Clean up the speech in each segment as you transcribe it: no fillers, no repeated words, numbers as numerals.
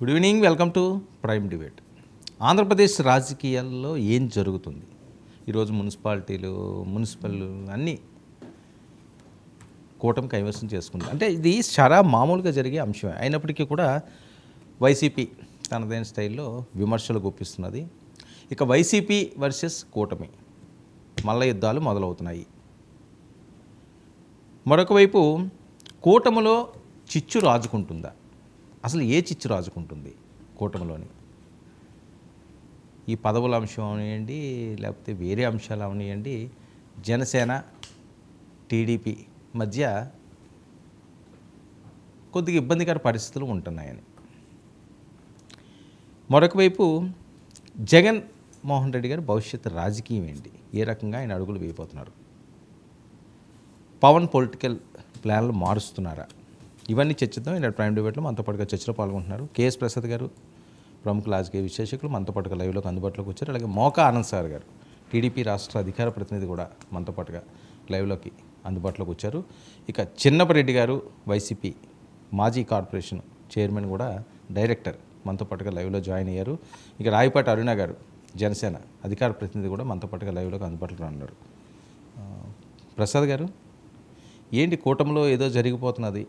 Good evening, welcome to prime debate. Andhra Pradesh రాజకీయాల్లో ఏం జరుగుతుంది? ఈరోజు మున్సిపల్ అన్నీ కూటమి కైవసం చేసుకుంది. అంటే ఇది చాలా మామూలుగా జరిగే అంశమే అయినప్పటికీ కూడా వైసీపీ తనదైన స్టైల్లో విమర్శలు గుప్పిస్తున్నది. ఇక వైసీపీ వర్సెస్ కూటమి మల్ల యుద్ధాలు మొదలవుతున్నాయి. మరొక వైపు కూటమిలో చిచ్చు రాజుకుంటుందా? అసలు ఏ చిచ్చు రాజుకుంటుంది కూటమిలోని? ఈ పదవుల అంశం అవనివ్వండి, లేకపోతే వేరే అంశాలు అవనివ్వండి, జనసేన టీడీపీ మధ్య కొద్దిగా ఇబ్బందికర పరిస్థితులు ఉంటున్నాయని. మరొక వైపు జగన్ మోహన్ రెడ్డి గారి భవిష్యత్తు రాజకీయం ఏంటి? ఏ రకంగా ఆయన అడుగులు వేయబోతున్నారు? పవన్ పొలిటికల్ ప్లాన్లు మారుస్తున్నారా? ఇవన్నీ చర్చిద్దాం. ఈనాడు ప్రైమ్ డిబేట్లో మనతో పాటుగా చర్చలో పాల్గొంటున్నారు కేఎస్ ప్రసాద్ గారు, ప్రముఖ రాజకీయ విశ్లేషకులు, మనతో పాటుగా లైవ్లోకి అందుబాటులోకి వచ్చారు. అలాగే మోకా ఆనంద్ సార్ గారు, టీడీపీ రాష్ట్ర అధికార ప్రతినిధి, కూడా మనతో పాటుగా లైవ్లోకి అందుబాటులోకి వచ్చారు. ఇక చిన్నపరెడ్డి గారు, వైసీపీ మాజీ కార్పొరేషన్ చైర్మన్, కూడా డైరెక్టర్, మనతో పాటుగా లైవ్లో జాయిన్ అయ్యారు. ఇక రాయపాటి అరుణ గారు, జనసేన అధికార ప్రతినిధి, కూడా మనతో పాటుగా లైవ్లోకి అందుబాటులో ఉన్నారు. ప్రసాద్ గారు, ఏంటి కూటమిలో ఏదో జరిగిపోతున్నది,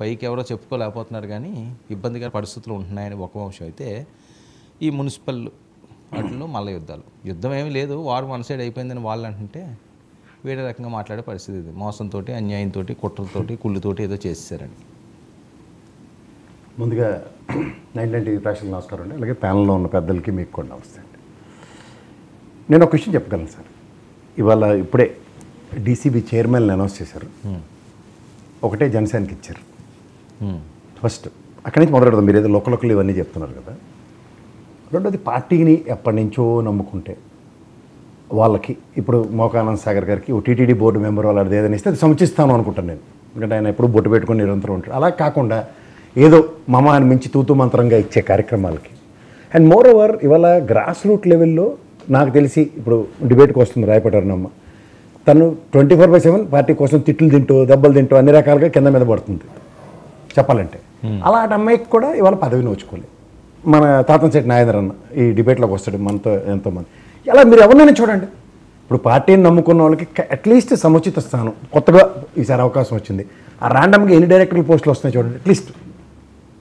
పైకి ఎవరో చెప్పుకోలేకపోతున్నారు కానీ ఇబ్బందిగా పరిస్థితులు ఉంటున్నాయని ఒక అంశం అయితే, ఈ మున్సిపల్ వాటిల్లో మల్ల యుద్ధం ఏమీ లేదు, వారు వన్ సైడ్ అయిపోయిందని వాళ్ళు అంటుంటే వేరే రకంగా మాట్లాడే పరిస్థితి ఇది. మోసంతో, అన్యాయంతో, కుట్రలతోటి, కుళ్ళుతోటి ఏదో చేసేసారని. ముందుగా 99 టీవీ ప్రేక్షకులకు నమస్కారం అండి. అలాగే ప్యానల్లో ఉన్న పెద్దలకి మీకు కూడా నమస్తే అండి. నేను ఒక విషయం చెప్పగలను సార్. ఇవాళ ఇప్పుడే డీసీబీ చైర్మన్ అనౌన్స్ చేశారు. ఒకటే జనసేనకి ఇచ్చారు ఫస్ట్. అక్కడి నుంచి మొదలెడదాం. మీరు ఏదో లోకల్ ఇవన్నీ చెప్తున్నారు కదా. రెండోది, పార్టీని ఎప్పటి నుంచో నమ్ముకుంటే వాళ్ళకి ఇప్పుడు మోకానంద్ సాగర్ గారికి టీటీడీ బోర్డు మెంబర్ వాళ్ళది ఏదైనా ఇస్తే అది సముచిస్తాను అనుకుంటాను నేను. ఎందుకంటే ఆయన ఎప్పుడు బొట్టు పెట్టుకుని నిరంతరం ఉంటాడు. అలా కాకుండా ఏదో మమాని మించి తూతూ మంత్రంగా ఇచ్చే కార్యక్రమాలకి. అండ్ మోర్ ఓవర్ ఇవాళ గ్రాస్ రూట్ లెవెల్లో నాకు తెలిసి ఇప్పుడు డిబేట్కి వస్తుంది రాయపాటి అరుణమ్మ. తను 24/7 పార్టీ కోసం తిట్లు తింటూ, దెబ్బలు తింటూ అన్ని రకాలుగా కింద మీద పడుతుంది చెప్పాలంటే. అలాంటి అమ్మాయికి కూడా ఇవాళ పదవి నోచుకోలేదు. మన తాతంశెట్టి నాగేంద్ర అన్న ఈ డిబేట్లోకి వస్తాడు మనతో ఎంతోమంది. ఇలా మీరు ఎవరినైనా చూడండి, ఇప్పుడు పార్టీని నమ్ముకున్న వాళ్ళకి అట్లీస్ట్ సముచిత స్థానం. కొత్తగా ఈసారి అవకాశం వచ్చింది. ఆ ర్యాండమ్గా ఎన్ని డైరెక్టర్ పోస్టులు వస్తున్నాయి చూడండి అట్లీస్ట్.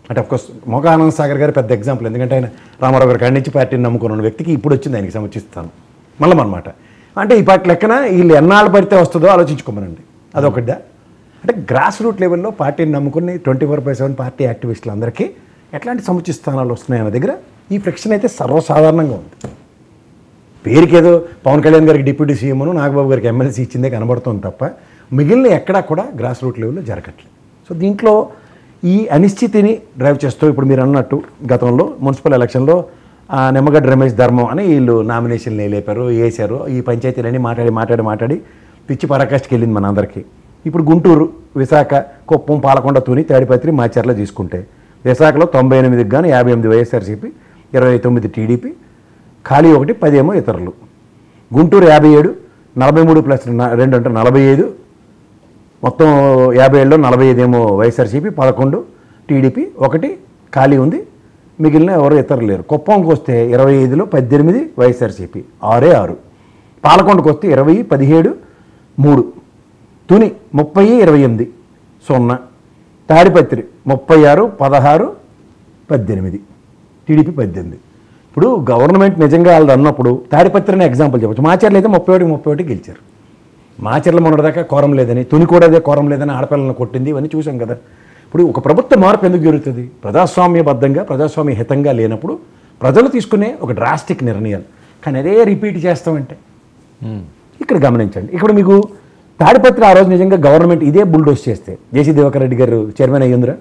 అంటే అఫ్కోర్స్ మోకా ఆనంద్ సాగర్ గారు పెద్ద ఎగ్జాంపుల్. ఎందుకంటే ఆయన రామారావు గారి కాడి నుంచి పార్టీని నమ్ముకున్న వ్యక్తికి ఇప్పుడు వచ్చింది ఆయనకి సముచిస్తాను మళ్ళీ అనమాట. అంటే ఈ పార్టీ లెక్కన వీళ్ళు ఎన్నాళ్ళు పడితే వస్తుందో ఆలోచించుకోమనండి. అదొకటిదా? అంటే గ్రాస్ రూట్ లెవెల్లో పార్టీని నమ్ముకుని 24/7 పార్టీ యాక్టివిస్టులు అందరికీ ఎట్లాంటి సముచిత స్థానాలు వస్తున్నాయన్న దగ్గర ఈ ఫ్రిక్షన్ అయితే సర్వసాధారణంగా ఉంది. పేరుకేదో పవన్ కళ్యాణ్ గారికి డిప్యూటీ సీఎంను, నాగబాబు గారికి ఎమ్మెల్సీ ఇచ్చిందే కనబడుతుంది తప్ప మిగిలిన ఎక్కడా కూడా గ్రాస్ రూట్ లెవెల్లో జరగట్లేదు. సో దీంట్లో ఈ అనిశ్చితిని డ్రైవ్ చేస్తూ ఇప్పుడు మీరు అన్నట్టు గతంలో మున్సిపల్ ఎలక్షన్లో నిమ్మగడ్డ రమేష్ ధర్మం అని వీళ్ళు నామినేషన్లు లేపారు, వేశారు. ఈ పంచాయతీలన్నీ మాట్లాడి పిచ్చి పరాకాష్ఠకి వెళ్ళింది మన అందరికీ. ఇప్పుడు గుంటూరు, విశాఖ, కుప్పం, పాలకొండ, తుని, తాడిపత్రి, మాచర్ల తీసుకుంటే విశాఖలో 98కి గాను 58 వైఎస్ఆర్సీపీ, 29 టీడీపీ, ఖాళీ 1, 10 ఏమో ఇతరులు. గుంటూరు 57, 43 + 2 అంటే 45, మొత్తం 57లో 45 ఏమో వైఎస్ఆర్సీపీ, 11 టీడీపీ, 1 ఖాళీ ఉంది, మిగిలిన ఎవరు ఇతరులు లేరు. కుప్పంకి వస్తే 25లో 18 వైఎస్ఆర్సీపీ, 6. పాలకొండకు వస్తే 20, 17, 3. తుని 30, 28, 0. తాడిపత్రి 36, 16, 18, టీడీపీ 18. ఇప్పుడు గవర్నమెంట్ నిజంగా వాళ్ళు అన్నప్పుడు తాడిపత్రిని ఎగ్జాంపుల్ చెప్పచ్చు. మాచర్లు అయితే 31 గెలిచారు. మాచర్ల మొన్నటిదాకా కోరం లేదని, తుని కూడా అదే కోరం లేదని ఆడపిల్లలను కొట్టింది, ఇవన్నీ చూసాం కదా. ఇప్పుడు ఒక ప్రభుత్వ మార్పు ఎందుకు జరుగుతుంది? ప్రజాస్వామ్యబద్ధంగా, ప్రజాస్వామ్య హితంగా లేనప్పుడు ప్రజలు తీసుకునే ఒక డ్రాస్టిక్ నిర్ణయాలు. కానీ అదే రిపీట్ చేస్తామంటే ఇక్కడ గమనించండి. ఇక్కడ మీకు తాడిపత్రి ఆ రోజు నిజంగా గవర్నమెంట్ ఇదే బుల్డోస్ చేస్తే జేసీ దివాకర్ రెడ్డి గారు చైర్మన్ అయ్యిందిరా,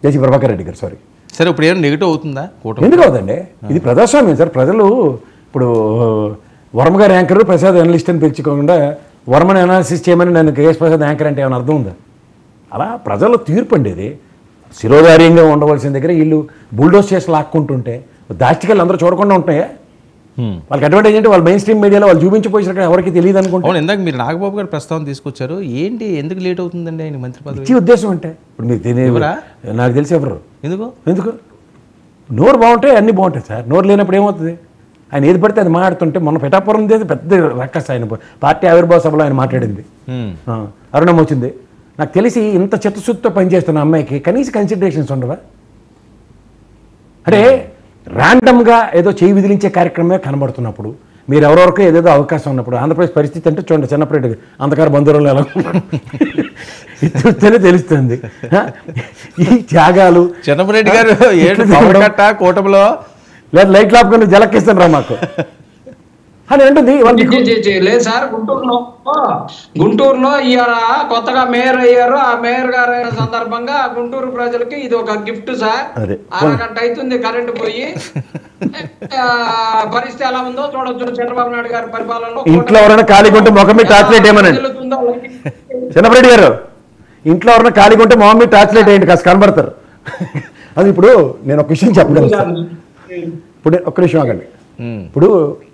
జేసీ ప్రభాకర్ రెడ్డి గారు సారీ. సరే, ఇప్పుడు ఏమైనా నెగిటివ్ అవుతుందా? ఎందుకు అవుతుందండి? ఇది ప్రజాస్వామ్యం సార్. ప్రజలు ఇప్పుడు వర్మ గారు యాంకర్, ప్రసాద్ అనలిస్ట్ అని పిలుచుకోకుండా వర్మని అనాలిసిస్ చేయమని నన్ను కేఎస్ ప్రసాద్ యాంకర్ అంటే ఏమైనా అర్థం ఉందా? అలా ప్రజల తీర్పు అండి ఇది. శిరోధార్యంగా ఉండవలసిన దగ్గర వీళ్ళు బుల్డోస్ చేసి లాక్కుంటుంటే దాష్టికలు అందరూ చూడకుండా ఉంటాయా? వాళ్ళకి అడ్వాంటేజ్ అంటే వాళ్ళు మెయిన్ స్ట్రీమ్ మీడియాలో వాళ్ళు చూపించిపోయిన ఎవరికి తెలియదు అనుకుంటారు. ఇందాక మీరు నాగబాబు గారు ప్రస్తావన తీసుకొచ్చారు, ఏంటి ఎందుకు లేట్ అవుతుందండి ఆయన మంత్రి పదవి? ఉద్దేశం అంటే ఇప్పుడు మీకు తెలియదు, నాకు తెలిసి ఎవరు ఎందుకు ఎందుకు నోరు బాగుంటే అన్నీ బాగుంటాయి సార్. నోరు లేనప్పుడు ఏమవుతుంది? ఆయన ఏది పడితే అది మాట్లాడుతుంటే మొన్న పిఠాపురం చేసి పెద్ద రక్కస్ ఆయన పార్టీ ఆవిర్భావ సభలో ఆయన మాట్లాడింది. అరుణమ్మ వచ్చింది. నాకు తెలిసి ఇంత చిత్తశుద్ధితో పనిచేస్తున్న అమ్మాయికి కనీస కన్సిడరేషన్స్ ఉండవా? అంటే ర్యాండమ్గా ఏదో చేయి విదిలించే కార్యక్రమమే కనబడుతున్నప్పుడు, మీరు ఎవరెవరికో ఏదేదో అవకాశం ఉన్నప్పుడు, ఆంధ్రప్రదేశ్ పరిస్థితి అంటే చూడండి, చిన్నప్పటి అంధకార బంధువులు ఎలా చూస్తేనే తెలుస్తుంది. ఈ త్యాగాలు చిన్నప్పరెడ్డి గారు కూటమిలో లేదా లైట్లు ఆపుకొని జలక్కిస్తాను రా మాకు అని అంటుంది. లేదు సార్, గుంటూరులో ఇవాళ కొత్తగా మేయర్ అయ్యారు. ఆ మేయర్ గారు అయిన సందర్భంగా గుంటూరు ప్రజలకి ఇది ఒక గిఫ్ట్ సార్. అరగంట అవుతుంది కరెంటు పోయి. పరిస్థితి ఎలా ఉందో చూడొచ్చు. చంద్రబాబు నాయుడు గారి పరిపాలనలో ఇంట్లో ఎవరైనా ఖాళీగా ఉంటే మొఖం మీద టార్చ్ లైట్ ఏమనండి. చిన్నప్పరెడ్డి గారు, ఇంట్లో ఎవరైనా ఖాళీగా ఉంటే మొహం మీద టార్చ్ లైట్ వేయండి, కాస్త కనబడతారు. అది ఇప్పుడు నేను ఒక విషయం చెప్పగలను. ఇప్పుడు ఒక్క నిమిషం ఆగండి. ఇప్పుడు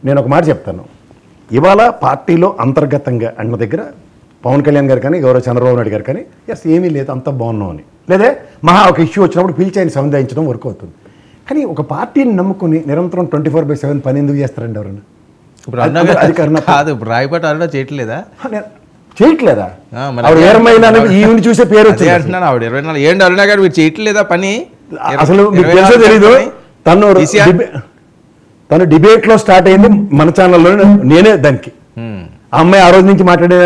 నేను ఒక మాట చెప్తాను. ఇవాళ పార్టీలో అంతర్గతంగా అన్న దగ్గర పవన్ కళ్యాణ్ గారు కానీ గౌరవ చంద్రబాబు నాయుడు గారు కానీ ఎస్ ఏమీ లేదు, అంత బాగున్నాం అని, లేదే మహా ఒక ఇష్యూ వచ్చినప్పుడు పిలిచి ఆయన సముదాయించడం వర్క్ అవుతుంది. కానీ ఒక పార్టీని నమ్ముకుని నిరంతరం 24/7 పని ఎందుకు చేస్తారండి ఎవరైనా? రాయపాటి అరుణ చేయట్లేదా? చేయట్లేదా? ఆవిడ ఏరమైనా ఈవిని చూసే పేరు వచ్చింది అంటున్నాను. ఆవిడ 24 ఏంటి అరుణ గారు మీరు చేయట్లేదా పని? అసలు మీకు తెలుసో తెలీదు, తను డిబేట్లో స్టార్ట్ అయింది మన ఛానల్లో, నేనే దానికి. ఆ అమ్మాయి ఆ రోజు నుంచి మాట్లాడే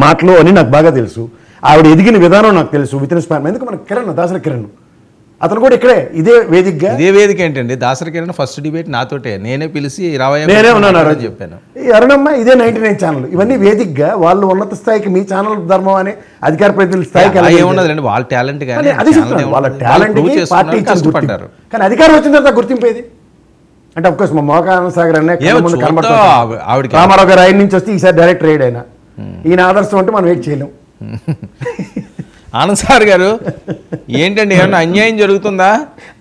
మాటలు అని నాకు బాగా తెలుసు. ఆవిడ ఎదిగిన విధానం నాకు తెలుసు. వితిన్ స్పాన్ ఎందుకు మన దాసరి కిరణ్ అతను కూడా ఇక్కడే ఇదే వేదిక ఏంటండి. దాసరి కిరణ్ ఫస్ట్ డిబేట్ నాతోటే, నేనే పిలిచి నేనే ఉన్నాను చెప్పాను. ఈ అరుణమ్మ ఇదే 99 ఛానల్, ఇవన్నీ వేదికగా వాళ్ళు ఉన్నత స్థాయికి మీ ఛానల్ ధర్మం అని అధికార ప్రతినిధుల స్థాయికి ఉన్నదండి. వాళ్ళ టాలెంట్ అది చెప్తాను, వాళ్ళ టాలెంట్ పార్టీ కష్టపడ్డారు. కానీ అధికారం వచ్చిన తర్వాత గుర్తింపేది అంటే అఫ్కోర్స్ మా మోకా ఆనంద్ సాగర్ అనే రామారావు గారు ఆయన నుంచి వస్తే ఈసారి డైరెక్టర్ అయ్యాడు ఆయన. ఈయన ఆదర్శం అంటే మనం వెయిట్ చేయలేం. ఆనంద్ సార్ గారు ఏంటండి, ఏమన్నా అన్యాయం జరుగుతుందా?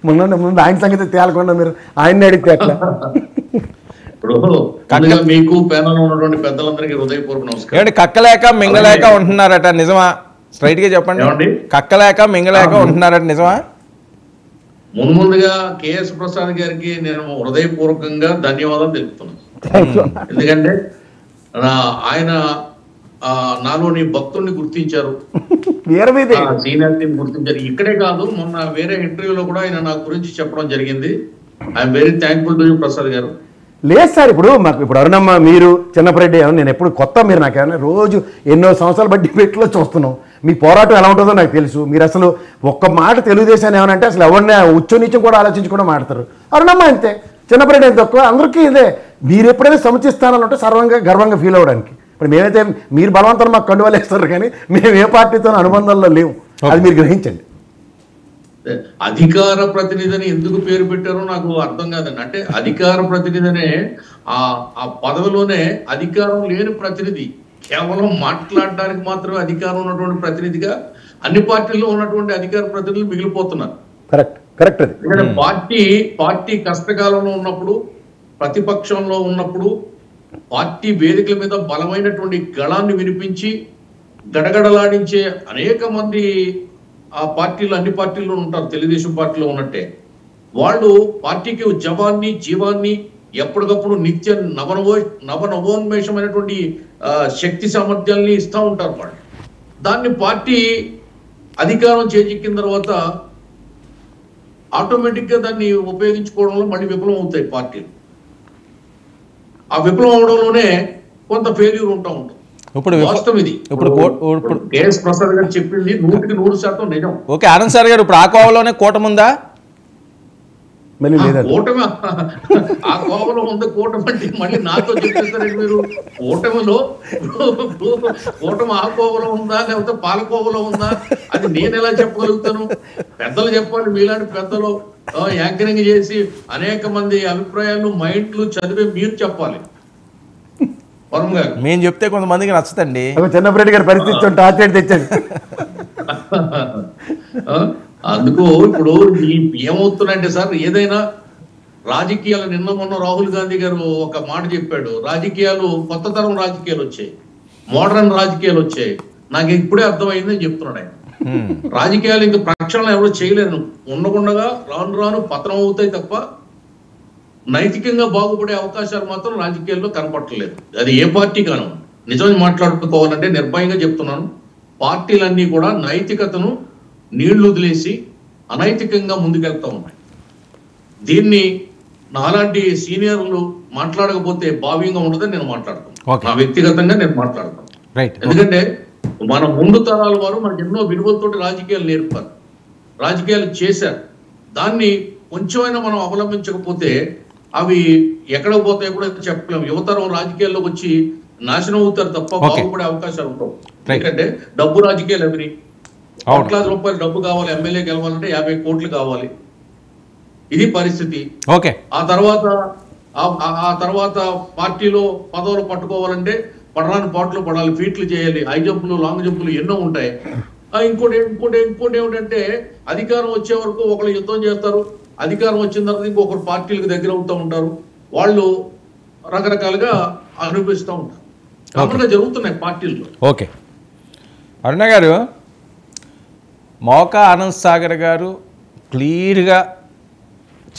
ముందు ఆయన సంగతి తేలకుండా మీరు ఆయన్ని అడిగితే ఎట్లా? మీకు ప్యానల్ ఉన్నటువంటి పెద్దలందరికీ హృదయపూర్వక నమస్కారం. కక్కలేక మింగలేక ఉంటున్నారట, నిజమా? స్ట్రైట్ గా చెప్పండి. కక్కలేక మింగలేక ఉంటున్నారట, నిజమా? ముందుగా కేఎస్ ప్రసాద్ గారికి నేను హృదయపూర్వకంగా ధన్యవాదాలు తెలుపుతున్నాను. ఎందుకంటే ఆయన నాలోని భక్తుల్ని గుర్తించారు, సీనియారిటీని గుర్తించారు. ఇక్కడే కాదు, మొన్న వేరే ఇంటర్వ్యూలో కూడా ఆయన నా గురించి చెప్పడం జరిగింది. I'm very thankful to you Prasad గారు. లేదు సార్, ఇప్పుడు మాకు ఇప్పుడు అరుణమ్మ మీరు చిన్నప్పరెడ్డి నేను ఎప్పుడు కొత్త, మీరు నాకేమన్నా రోజు ఎన్నో సంవత్సరాలు బట్టి డిబేట్లో చూస్తున్నాం. మీ పోరాటం ఎలా ఉంటుందో నాకు తెలుసు. మీరు అసలు ఒక్క మాట తెలుగుదేశాన్ని ఏమనంటే అసలు ఎవరిని ఉచ్చనీచం కూడా ఆలోచించి కూడా మాడతారు. అరుణమ్మ అంతే, చిన్నప్పరెడ్డి ఎంత తక్కువ, అందరికీ ఇదే. మీరు ఎప్పుడైనా సముచిత స్థానాలు ఉంటే సర్వంగా గర్వంగా ఫీల్ అవ్వడానికి. ఇప్పుడు మేమైతే మీరు బలవంతం మాకు కండువాలు వేస్తారు, కానీ మేము ఏ పార్టీతో అనుబంధంలో లేవు, అది మీరు గ్రహించండి. అధికార ప్రతినిధిని ఎందుకు పేరు పెట్టారో నాకు అర్థం కాదండి. అంటే అధికార ప్రతినిధినే ఆ పదవిలోనే అధికారం లేని ప్రతినిధి, కేవలం మాట్లాడడానికి మాత్రమే అధికారం ఉన్నటువంటి ప్రతినిధిగా అన్ని పార్టీల్లో ఉన్నటువంటి అధికార ప్రతినిధులు మిగిలిపోతున్నారు. కరెక్ట్. పార్టీ కష్టకాలంలో ఉన్నప్పుడు, ప్రతిపక్షంలో ఉన్నప్పుడు పార్టీ వేదికల మీద బలమైనటువంటి గళాన్ని వినిపించి గడగడలాడించే అనేక మంది ఆ పార్టీలు, అన్ని పార్టీల్లో ఉంటారు, తెలుగుదేశం పార్టీలో ఉన్నట్టే. వాళ్ళు పార్టీకి జవాన్ని, జీవాన్ని ఎప్పటికప్పుడు నిత్య నవనవోన్మేషమైనటువంటి శక్తి సామర్థ్యాల్ని ఇస్తూ ఉంటారు వాళ్ళు. దాన్ని పార్టీ అధికారం చేజిక్కిన తర్వాత ఆటోమేటిక్గా దాన్ని ఉపయోగించుకోవడంలో మళ్ళీ విఫలం అవుతాయి పార్టీలు. ఆ విఫలం అవడంలోనే కొంత ఫెయిల్యూర్ ఉంటా ఉంటుంది. ఇప్పుడు కేఎస్ ప్రసాద్ గారు చెప్పింది 100% నిజం. ఓకే ఆనంద్ సార్ గారు, ఇప్పుడు ఆ కోవలోనే కూటమి ఉందా? కూటమి ఆ కోవలో ఉంది. కూటమి అంటే మళ్ళీ నాతో చెప్పేస్తారండి మీరు. కూటమి ఆ కోవలో ఉందా లేకపోతే పాలకోవలో ఉందా అది నేను ఎలా చెప్పగలుగుతాను? పెద్దలు చెప్పాలి. మీలాంటి పెద్దలు యాంకరింగ్ చేసి అనేక మంది అభిప్రాయాలు మైండ్లు చదివే మీరు చెప్పాలి. మేము చెప్తే కొంతమందికి నచ్చదండి. చిన్నప్పరెడ్డి గారి పరిస్థితి తెచ్చాను. అందుకు ఇప్పుడు ఏమవుతున్నాయంటే సార్, ఏదైనా రాజకీయాలు, నిన్న మొన్న రాహుల్ గాంధీ గారు ఒక మాట చెప్పాడు, రాజకీయాలు కొత్త తరం రాజకీయాలు వచ్చాయి, మోడర్న్ రాజకీయాలు వచ్చాయి. నాకు ఇప్పుడే అర్థమైందని చెప్తున్నాడు ఆయన. రాజకీయాలు ఇంకా ప్రక్షాళన ఎవరు చేయలేరు. ఉండకుండా రాను రాను పతనం అవుతాయి తప్ప నైతికంగా బాగుపడే అవకాశాలు మాత్రం రాజకీయాల్లో కనపడలేదు. అది ఏ పార్టీ కాను. నిజం మాట్లాడుకోవాలంటే నిర్భయంగా చెప్తున్నాను, పార్టీలన్నీ కూడా నైతికతను నీళ్లు వదిలేసి అనైతికంగా ముందుకెళ్తా ఉన్నాయి. దీన్ని నాలాంటి సీనియర్లు మాట్లాడకపోతే భావ్యంగా ఉండదని నేను మాట్లాడతాను. నా వ్యక్తిగతంగా నేను మాట్లాడతాను. ఎందుకంటే మన ముందు తరాల వారు మనకు ఎన్నో విలువలతోటి రాజకీయాలు నేర్పారు, రాజకీయాలు చేశారు. దాన్ని కొంచెమైనా మనం అవలంబించకపోతే అవి ఎక్కడ పోతాయో కూడా చెప్పలేము. యువతరం రాజకీయాల్లోకి వచ్చి నాశనం అవుతారు తప్ప బాగుపడే అవకాశాలు ఉంటావు. ఎందుకంటే డబ్బు రాజకీయాలు అవి కోట్లాది రూపాయలు డబ్బు కావాలి, ఎమ్మెల్యే గెలవాలంటే 50 కోట్లు కావాలి. ఇది పరిస్థితి. ఆ తర్వాత పార్టీలో పదవులు పట్టుకోవాలంటే పడరాని పాటలు పడాలి, ఫీట్లు చేయాలి, హై జంపులు లాంగ్ జంపులు ఎన్నో ఉంటాయి. ఇంకోటి ఏమిటంటే అధికారం వచ్చే వరకు ఒకళ్ళు యుద్ధం చేస్తారు, అధికారం వచ్చిన తర్వాత ఇంకొకరు పార్టీలకు దగ్గర అవుతూ ఉంటారు, వాళ్ళు రకరకాలుగా అనిపిస్తూ ఉంటారు. కామన్గా జరుగుతున్నాయి పార్టీల్లో. ఓకే అరుణ గారు, మోకా ఆనంద్ సాగర్ గారు క్లియర్గా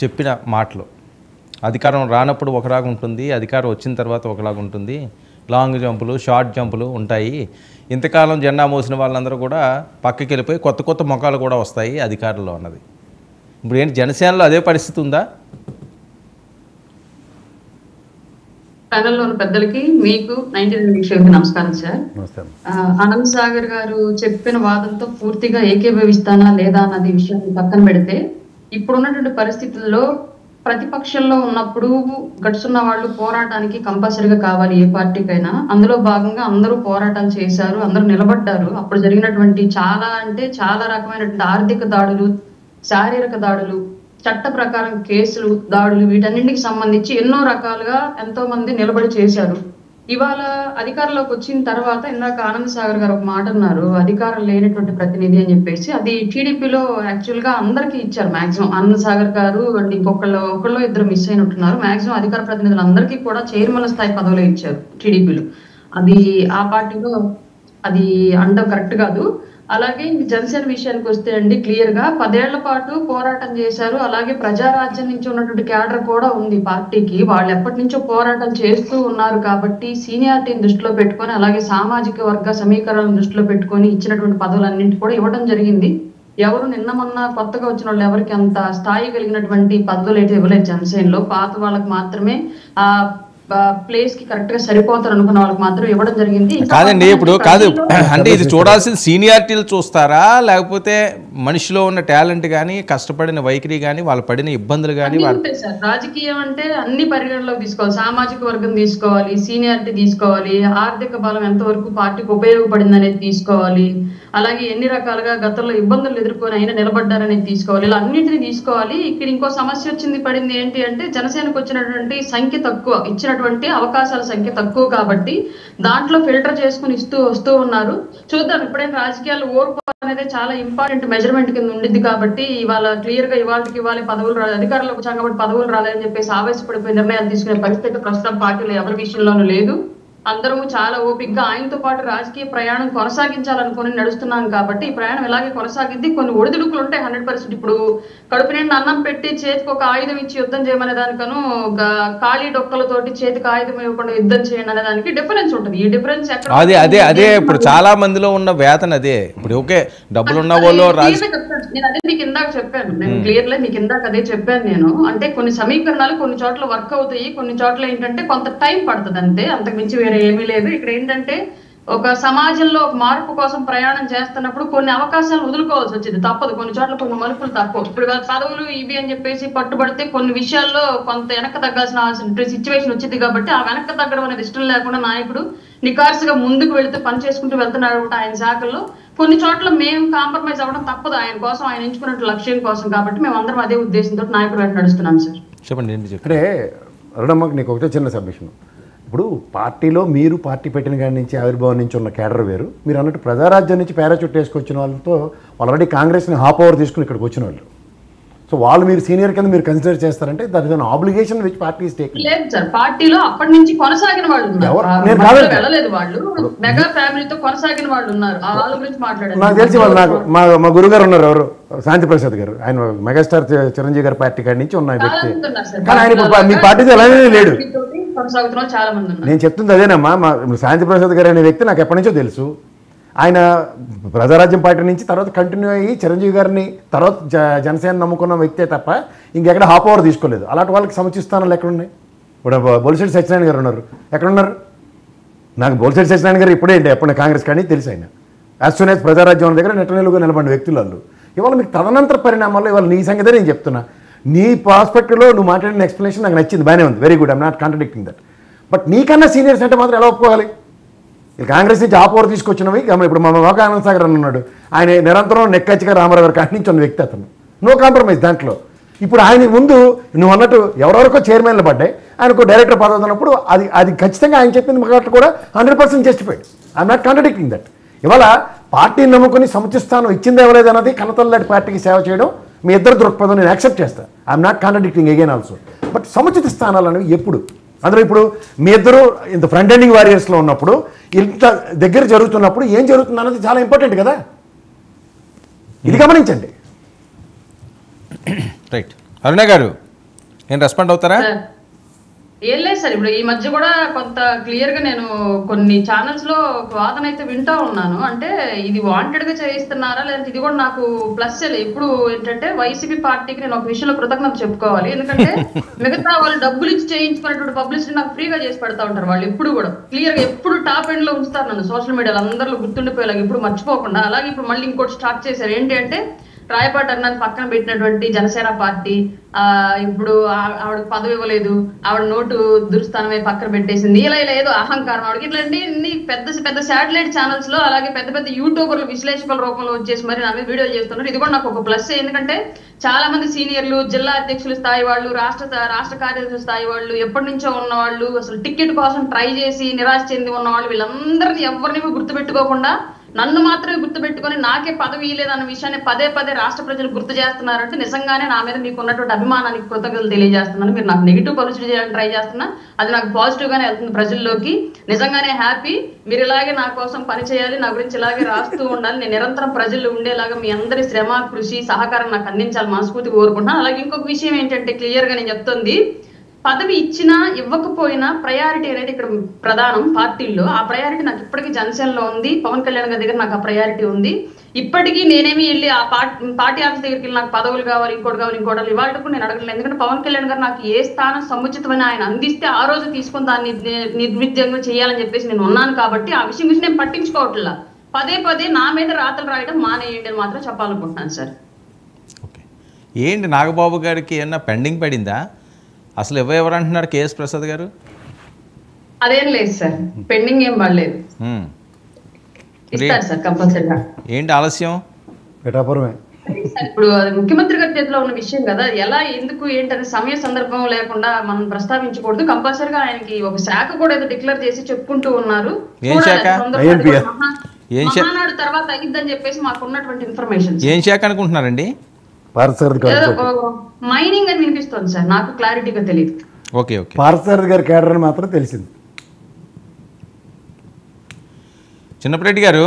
చెప్పిన మాటలు, అధికారం రానప్పుడు ఒకలాగా ఉంటుంది, అధికారం వచ్చిన తర్వాత ఒకలాగా ఉంటుంది, లాంగ్ జంపులు షార్ట్ జంపులు ఉంటాయి, ఇంతకాలం జెండా మోసిన వాళ్ళందరూ కూడా పక్కకి వెళ్ళిపోయి కొత్త కొత్త మొఖాలు కూడా వస్తాయి అధికారంలో అన్నది. ఇప్పుడు ఏంటి జనసేనలో అదే పరిస్థితి ఉందా? ప్యానెల్లో ఉన్న పెద్దలకి, మీకు 99 నమస్కారం సార్. ఆనంద్ సాగర్ గారు చెప్పిన వాదంతో పూర్తిగా ఏకీభవిస్తానా లేదా అన్నది విషయాన్ని పక్కన పెడితే, ఇప్పుడున్నటువంటి పరిస్థితుల్లో ప్రతిపక్షంలో ఉన్నప్పుడు గడుచున్న వాళ్ళు పోరాటానికి కంపల్సరీగా కావాలి ఏ పార్టీకైనా. అందులో భాగంగా అందరూ పోరాటాలు చేశారు, అందరూ నిలబడ్డారు. అప్పుడు జరిగినటువంటి చాలా రకమైనటువంటి ఆర్థిక దాడులు, శారీరక దాడులు, చట్ట ప్రకారం కేసులు, దాడులు, వీటన్నింటికి సంబంధించి ఎన్నో రకాలుగా ఎంతో మంది నిలబడి చేశారు. ఇవాళ అధికారంలోకి వచ్చిన తర్వాత ఇందాక ఆనంద్ సాగర్ గారు ఒక మాట అన్నారు, అధికారం లేనటువంటి ప్రతినిధి అని చెప్పేసి. అది టీడీపీలో యాక్చువల్ గా అందరికీ ఇచ్చారు మాక్సిమం. ఆనంద్ సాగర్ గారు అండ్ ఒకళ్ళు ఇద్దరు మిస్ అయినట్టున్నారు. మాక్సిమం అధికార ప్రతినిధులు అందరికీ కూడా చైర్మన్ స్థాయి పదవులు ఇచ్చారు టీడీపీలో. అది ఆ పార్టీలో అది అండం కరెక్ట్ కాదు. అలాగే జనసేన విషయానికి వస్తే అండి, క్లియర్ గా 10 ఏళ్ల పాటు పోరాటం చేశారు. అలాగే ప్రజారాజ్యం నుంచి ఉన్నటువంటి క్యాడర్ కూడా ఉంది పార్టీకి. వాళ్ళు ఎప్పటి నుంచో పోరాటం చేస్తూ ఉన్నారు కాబట్టి సీనియారిటీని దృష్టిలో పెట్టుకొని, అలాగే సామాజిక వర్గ సమీకరణను దృష్టిలో పెట్టుకొని ఇచ్చినటువంటి పదవులన్నింటి కూడా ఇవ్వడం జరిగింది. ఎవరు నిన్న మొన్న కొత్తగా వచ్చిన వాళ్ళు ఎవరికి అంత స్థాయి కలిగినటువంటి పదవులు అయితే ఇవ్వలేదు జనసేనలో. పాత వాళ్ళకి మాత్రమే ఆ ప్లేస్ కి కరెక్ట్ గా సరిపోతారు అనుకున్న వాళ్ళకి మాత్రం ఇవ్వడం జరిగింది. కాదండి, ఇప్పుడు కాదు అంటే ఇది చూడాల్సిన సీనియారిటీలు చూస్తారా, లేకపోతే మనిషిలో ఉన్న టాలెంట్ కానీ, కష్టపడిన వైఖరి కానీ, వాళ్ళు పడిన ఇబ్బందులు కానీ? సార్, రాజకీయం అంటే అన్ని పరిగణలోకి తీసుకోవాలి. సామాజిక వర్గం తీసుకోవాలి, సీనియారిటీ తీసుకోవాలి, ఆర్థిక బలం ఎంతవరకు పార్టీకి ఉపయోగపడింది అనేది తీసుకోవాలి, అలాగే ఎన్ని రకాలుగా గతంలో ఇబ్బందులు ఎదుర్కొని అయినా నిలబడ్డారనేది తీసుకోవాలి. ఇలా అన్నింటినీ తీసుకోవాలి. ఇక్కడ ఇంకో సమస్య పడింది ఏంటి అంటే, జనసేనకు వచ్చినటువంటి సంఖ్య తక్కువ, ఇచ్చినటువంటి అవకాశాల సంఖ్య తక్కువ కాబట్టి దాంట్లో ఫిల్టర్ చేసుకుని వస్తూ ఉన్నారు. చూద్దాం, ఎప్పుడైనా రాజకీయాలు ఓర్పు అనేది చాలా ఇంపార్టెంట్ మెజర్మెంట్ కింద ఉండిద్ది కాబట్టి ఇవాళ క్లియర్ గా ఇవాళ పదవులు అధికారంలోకి వచ్చాం కాబట్టి పదవులు రాలేదని చెప్పేసి ఆవేశపడిపోయి నిర్ణయాలు తీసుకునే పరిస్థితి ప్రస్తుతం పార్టీలో ఎవరి విషయంలోనూ లేదు. అందరము చాలా ఓపికగా ఆయనతో పాటు రాజకీయ ప్రయాణం కొనసాగించాలనుకుని నడుస్తున్నాం కాబట్టి ఈ ప్రయాణం ఇలాగే కొనసాగిద్ది. కొన్ని ఒడిదుడుకులు ఉంటాయి 100%. ఇప్పుడు కడుపు నిండా అన్నం పెట్టి చేతికి ఒక ఆయుధం ఇచ్చి యుద్ధం చేయమనే దానికను ఖాళీ డొక్కలతోటి చేతికి ఆయుధం ఇవ్వకుండా యుద్ధం చేయండి అనే దానికి డిఫరెన్స్ ఉంటుంది. ఈ డిఫరెన్స్ ఎక్కడ అదే ఇప్పుడు చాలా మందిలో ఉన్న వేతన అదే. ఇప్పుడు ఓకే, డబ్బులు ఉన్న వాళ్ళు నేను అదే మీకు ఇందాక చెప్పాను, నేను క్లియర్లీ మీకు ఇందాక అదే చెప్పాను నేను. అంటే కొన్ని సమీకరణాలు కొన్ని చోట్ల వర్క్ అవుతాయి, కొన్ని చోట్ల ఏంటంటే కొంత టైం పడుతుంది అంతే, అంతకు మించి వేరే ఏమీ లేదు. ఇక్కడ ఏంటంటే ఒక సమాజంలో ఒక మార్పు కోసం ప్రయాణం చేస్తున్నప్పుడు కొన్ని అవకాశాలు వదులుకోవాల్సి వచ్చింది, తప్పదు. కొన్ని చోట్ల కొన్ని మలుపులు తప్పవు. ఇప్పుడు పదవులు ఇవి అని చెప్పేసి పట్టుబడితే కొన్ని విషయాల్లో కొంత వెనక్కి తగ్గాల్సిన సిచ్యువేషన్ వచ్చింది కాబట్టి ఆ వెనక్కి తగ్గడం అనేది ఇష్టం లేకుండా నాయకుడు నికార్సుగా ముందుకు వెళుతూ పని చేసుకుంటూ వెళ్తున్నాడు ఆయన శాఖల్లో. కొన్ని చోట్ల మేము కాంప్రమైజ్ అవ్వడం తప్పదు, ఆయన కోసం, ఆయన ఎంచుకున్న లక్ష్యం కోసం. కాబట్టి మేము అందరం అదే ఉద్దేశంతో నాయకుడు వెంట నడుస్తున్నాం సార్. చెప్పండి. అంటే అరుణమ్మకి నీకు ఒకటే చిన్న సబ్మిషన్. ఇప్పుడు పార్టీలో మీరు పార్టీ పెట్టిన కాడి నుంచి ఆవిర్భావం నుంచి ఉన్న కేడర్ వేరు, మీరు అన్నట్టు ప్రజారాజ్యం నుంచి పారాచూట్ వేసుకొచ్చిన వాళ్ళతో ఆల్రెడీ కాంగ్రెస్ని హాప్ ఓవర్ తీసుకుని ఇక్కడికి వచ్చిన వాళ్ళు. సో వాళ్ళు మీరు సీనియర్ కింద మీరు కన్సిడర్ చేస్తారంటే that is an obligation which party is taking. లేదు సార్, పార్టీలో అప్పటి నుంచి కొనసాగిన వాళ్ళు ఉన్నారు, వెళ్ళలేదు వాళ్ళు, మెగా ఫ్యామిలీతో కొనసాగిన వాళ్ళు ఉన్నారు. ఆ వాళ్ళ గురించి మాట్లాడారు. నాకు తెలిసి వాళ్ళు నాకు మా గురుగారు ఉన్నారు, ఎవరు శాంతి ప్రసాద్ గారు, ఆయన మెగాస్టార్ చిరంజీవి గారి పార్టీ కాడి నుంచి ఉన్న వ్యక్తి. కానీ ఆయన ఇప్పుడు మీ పార్టీతో ఎలానే లేడు. చాలా మంది ఉన్నారు. నేను చెప్తుంది అదేనమ్మా. శాంతి ప్రసాద్ గారు అనే వ్యక్తి నాకు ఎప్పటి నుంచో తెలుసు. ఆయన ప్రజారాజ్యం పార్టీ నుంచి తర్వాత కంటిన్యూ అయ్యి చిరంజీవి గారిని తర్వాత జనసేన నమ్ముకున్న వ్యక్తే తప్ప ఇంకెక్కడ హాప్ ఓవర్ తీసుకోలేదు. అలాంటి వాళ్ళకి సముచిస్తానాలు ఎక్కడున్నాయి? ఇప్పుడు బొలిశెట్టి సత్యనారాయణ గారు ఉన్నారు, ఎక్కడున్నారు? నాకు బొలిశెట్టి సత్యనారాయణ గారు ఇప్పుడే ఎప్పుడు కాంగ్రెస్ కానీ తెలుసు. ఆయన యాజ్ సూన్ యాజ్ ప్రజారాజ్యం దగ్గర నెట్టనిలుగా నిలబడిన వ్యక్తులు వాళ్ళు. ఇవాళ మీకు తదనంతర పరిణామాల్లో ఇవాళ నీ సంగతే నేను చెప్తున్నా. నీ ప్రాస్పెక్ట్లో నువ్వు మాట్లాడిన ఎక్స్ప్లెనేషన్ నాకు నచ్చింది, బాగానే ఉంది, very good, I'm not contradicting that. But నీకన్నా సీనియర్స్ అంటే మాత్రం ఎలా ఒప్పుకోవాలి? కాంగ్రెస్ నుంచి ఆపోవర్ తీసుకొచ్చినవి ఇప్పుడు మా మోక ఆనంద్ సాగర్ అని ఉన్నాడు, ఆయన నిరంతరం నెక్కచ్చిగా రామారావు గారు కాడి నుంచి ఉన్న వ్యక్తి, అతను నో కాంప్రమైజ్ దాంట్లో. ఇప్పుడు ఆయన ముందు నువ్వు అన్నట్టు ఎవరెవరికో చైర్మన్లు పడ్డాయి, ఆయనకు డైరెక్టర్ పదవి ఉన్నప్పుడు అది ఖచ్చితంగా ఆయన చెప్పింది మాకు కూడా 100% justified. I'm not contradicting that. ఇవాళ పార్టీని నమ్ముకుని సముచిస్తానం ఇచ్చింది ఇవ్వలేదు అన్నది కనతల్లాంటి పార్టీకి సేవ చేయడం మీ ఇద్దరు దృక్పథం నేను యాక్సెప్ట్ చేస్తాను. I'm not contradicting again also. But సముచిత స్థానాలు అనేవి ఎప్పుడు అందులో ఇప్పుడు మీ ఇద్దరు ఇంత ఫ్రంట్ ఎండింగ్ వారియర్స్లో ఉన్నప్పుడు ఇంత దగ్గర జరుగుతున్నప్పుడు ఏం జరుగుతుంది అన్నది చాలా ఇంపార్టెంట్ కదా, ఇది గమనించండి. రైట్. అరుణ గారు ఏం రెస్పాండ్ అవుతారా? ఏం లేదు సార్, ఇప్పుడు ఈ మధ్య కూడా కొంత క్లియర్ గా నేను కొన్ని ఛానల్స్ లో వాదన అయితే వింటా ఉన్నాను. అంటే ఇది వాంటెడ్ గా చేయిస్తున్నారా లేదంటే ఇది కూడా నాకు ప్లస్. ఇప్పుడు ఏంటంటే వైసీపీ పార్టీకి నేను ఒక విషయంలో కృతజ్ఞత చెప్పుకోవాలి. ఎందుకంటే మిగతా వాళ్ళు డబ్బులు ఇచ్చి చేయించుకున్నటువంటి పబ్లిసిటీ నాకు ఫ్రీగా చేసి పెడతా ఉంటారు వాళ్ళు. ఎప్పుడు కూడా క్లియర్ గా ఎప్పుడు టాప్ ఎండ్ లో ఉంచుతారు నన్ను సోషల్ మీడియాలో, అందరిలో గుర్తుండిపోయేలాగా ఇప్పుడు మర్చిపోకుండా. అలాగే ఇప్పుడు మళ్ళీ ఇంకోటి స్టార్ట్ చేశారు, ఏంటి అంటే రాయపాటి అన్నాన్ని పక్కన పెట్టినటువంటి జనసేన పార్టీ ఇప్పుడు ఆవిడ పదవి ఇవ్వలేదు, ఆవిడ నోటు దురుస్థానమే పక్కన పెట్టేసింది, ఇలా ఏదో అహంకారం ఆవిడకి. ఇట్లాంటి పెద్ద పెద్ద శాటిలైట్ ఛానల్స్ లో అలాగే పెద్ద పెద్ద యూట్యూబర్లు విశ్లేషకుల రూపంలో వచ్చేసి మరి నా మీద వీడియో చేస్తున్నారు. ఇది కూడా నాకు ఒక ప్లస్. ఎందుకంటే చాలా మంది సీనియర్లు, జిల్లా అధ్యక్షుల స్థాయి వాళ్ళు, రాష్ట్ర కార్యదర్శి స్థాయి వాళ్ళు, ఎప్పటి నుంచో ఉన్న వాళ్ళు, అసలు టికెట్ కోసం ట్రై చేసి నిరాశ చెంది ఉన్న వాళ్ళు, వీళ్ళందరినీ ఎవరిని గుర్తుపెట్టుకోకుండా నన్ను మాత్రమే గుర్తుపెట్టుకొని నాకే పదవి ఇవ్వలేదన్న విషయాన్ని పదే పదే రాష్ట్ర ప్రజలు గుర్తు చేస్తున్నారంటే నిజంగానే నా మీద మీకు ఉన్నటువంటి అభిమానానికి కృతజ్ఞతలు తెలియజేస్తున్నాను. మీరు నాకు నెగిటివ్ పబ్లిసిటీ చేయాలని ట్రై చేస్తున్నా, అది నాకు పాజిటివ్ గానే వెళ్తుంది ప్రజల్లోకి. నిజంగానే హ్యాపీ. మీరు ఇలాగే నా కోసం పని చేయాలి, నా గురించి ఇలాగే రాస్తూ ఉండాలి, నేను నిరంతరం ప్రజల్లో ఉండేలాగా మీ అందరి శ్రమ, కృషి, సహకారం నాకు అందించాలి మనస్ఫూర్తిగా కోరుకుంటున్నాను. అలాగే ఇంకొక విషయం ఏంటంటే క్లియర్ గా నేను చెప్తుంది, పదవి ఇచ్చినా ఇవ్వకపోయినా ప్రయారిటీ అనేది ఇక్కడ ప్రధానం పార్టీల్లో. ఆ ప్రయారిటీ నాకు ఇప్పటికీ జనసేనలో ఉంది, పవన్ కళ్యాణ్ గారి దగ్గర నాకు ఆ ప్రయారిటీ ఉంది. ఇప్పటికీ నేనేమి వెళ్ళి ఆ పార్టీ ఆఫీస్ దగ్గరికి వెళ్ళి నాకు పదవులు కావాలి, ఇంకోటి ఇవాళకు నేను అడగలేదు. ఎందుకంటే పవన్ కళ్యాణ్ గారు నాకు ఏ స్థానం సముచితమైన ఆయన అందిస్తే ఆ రోజు తీసుకొని దాన్ని నిర్విద్యంగా చేయాలని చెప్పేసి నేను ఉన్నాను. కాబట్టి ఆ విషయం గురించి నేను పట్టించుకోవట్లా. పదే పదే నా మీద రాతలు రాయడం మానేయండి అని మాత్రం చెప్పాలనుకుంటున్నాను సార్. ఓకే. ఏంటి నాగబాబు గారికి ఏమన్నా పెండింగ్ పడిందా? అసలు ఎవరు అంటున్నారు కేఎస్ ప్రసాద్ గారు? అదేం లేదు సార్, పెండింగ్ ఏం పడలేదు, ఇస్తారు సార్ కంపల్సరీగా. ఏంటి ఆలస్యం? పిఠాపురమే. ఇప్పుడు ముఖ్యమంత్రి గారి చేతిలో ఉన్న విషయం కదా, ఎలా ఎందుకు ఏంటనే సమయ సందర్భం లేకుండా మనం ప్రస్తావించకూడదు. కంపల్సరీగా ఆయనకి ఒక శాఖ కూడా ఏదో డిక్లేర్ చేసి చెప్పుకుంటూ ఉన్నారు. మహానాడు తర్వాత అయ్యిద్దని చెప్పేసి మాకు ఉన్నటువంటి ఇన్ఫర్మేషన్. ఏం శాఖ అనుకుంటున్నారండి? మైనింగ్ అని వినిపిస్తుంది సార్, నాకు క్లారిటీగా తెలియదు. Okay okay. పార్థసారథి గారి క్యాడర్ అని మాత్రం తెలిసింది. చిన్నపరెడ్డి గారు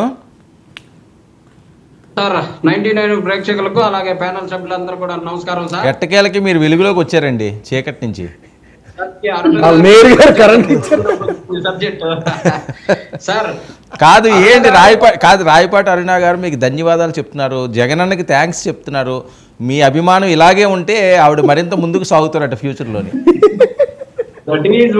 సార్, 99 ప్రేక్షకులకు అలాగే ప్యానల్ సభ్యులందరూ కూడా నమస్కారం సార్. ఎట్టకేలకి మీరు వెలుగులోకి వచ్చారండి చీకటి నుంచి. సార్ కాదు ఏంటి రాయపాటి అరుణ గారు మీకు ధన్యవాదాలు చెప్తున్నారు, జగనన్నకి థ్యాంక్స్ చెప్తున్నారు. మీ అభిమానం ఇలాగే ఉంటే ఆవిడ మరింత ముందుకు సాగుతారట ఫ్యూచర్లోని.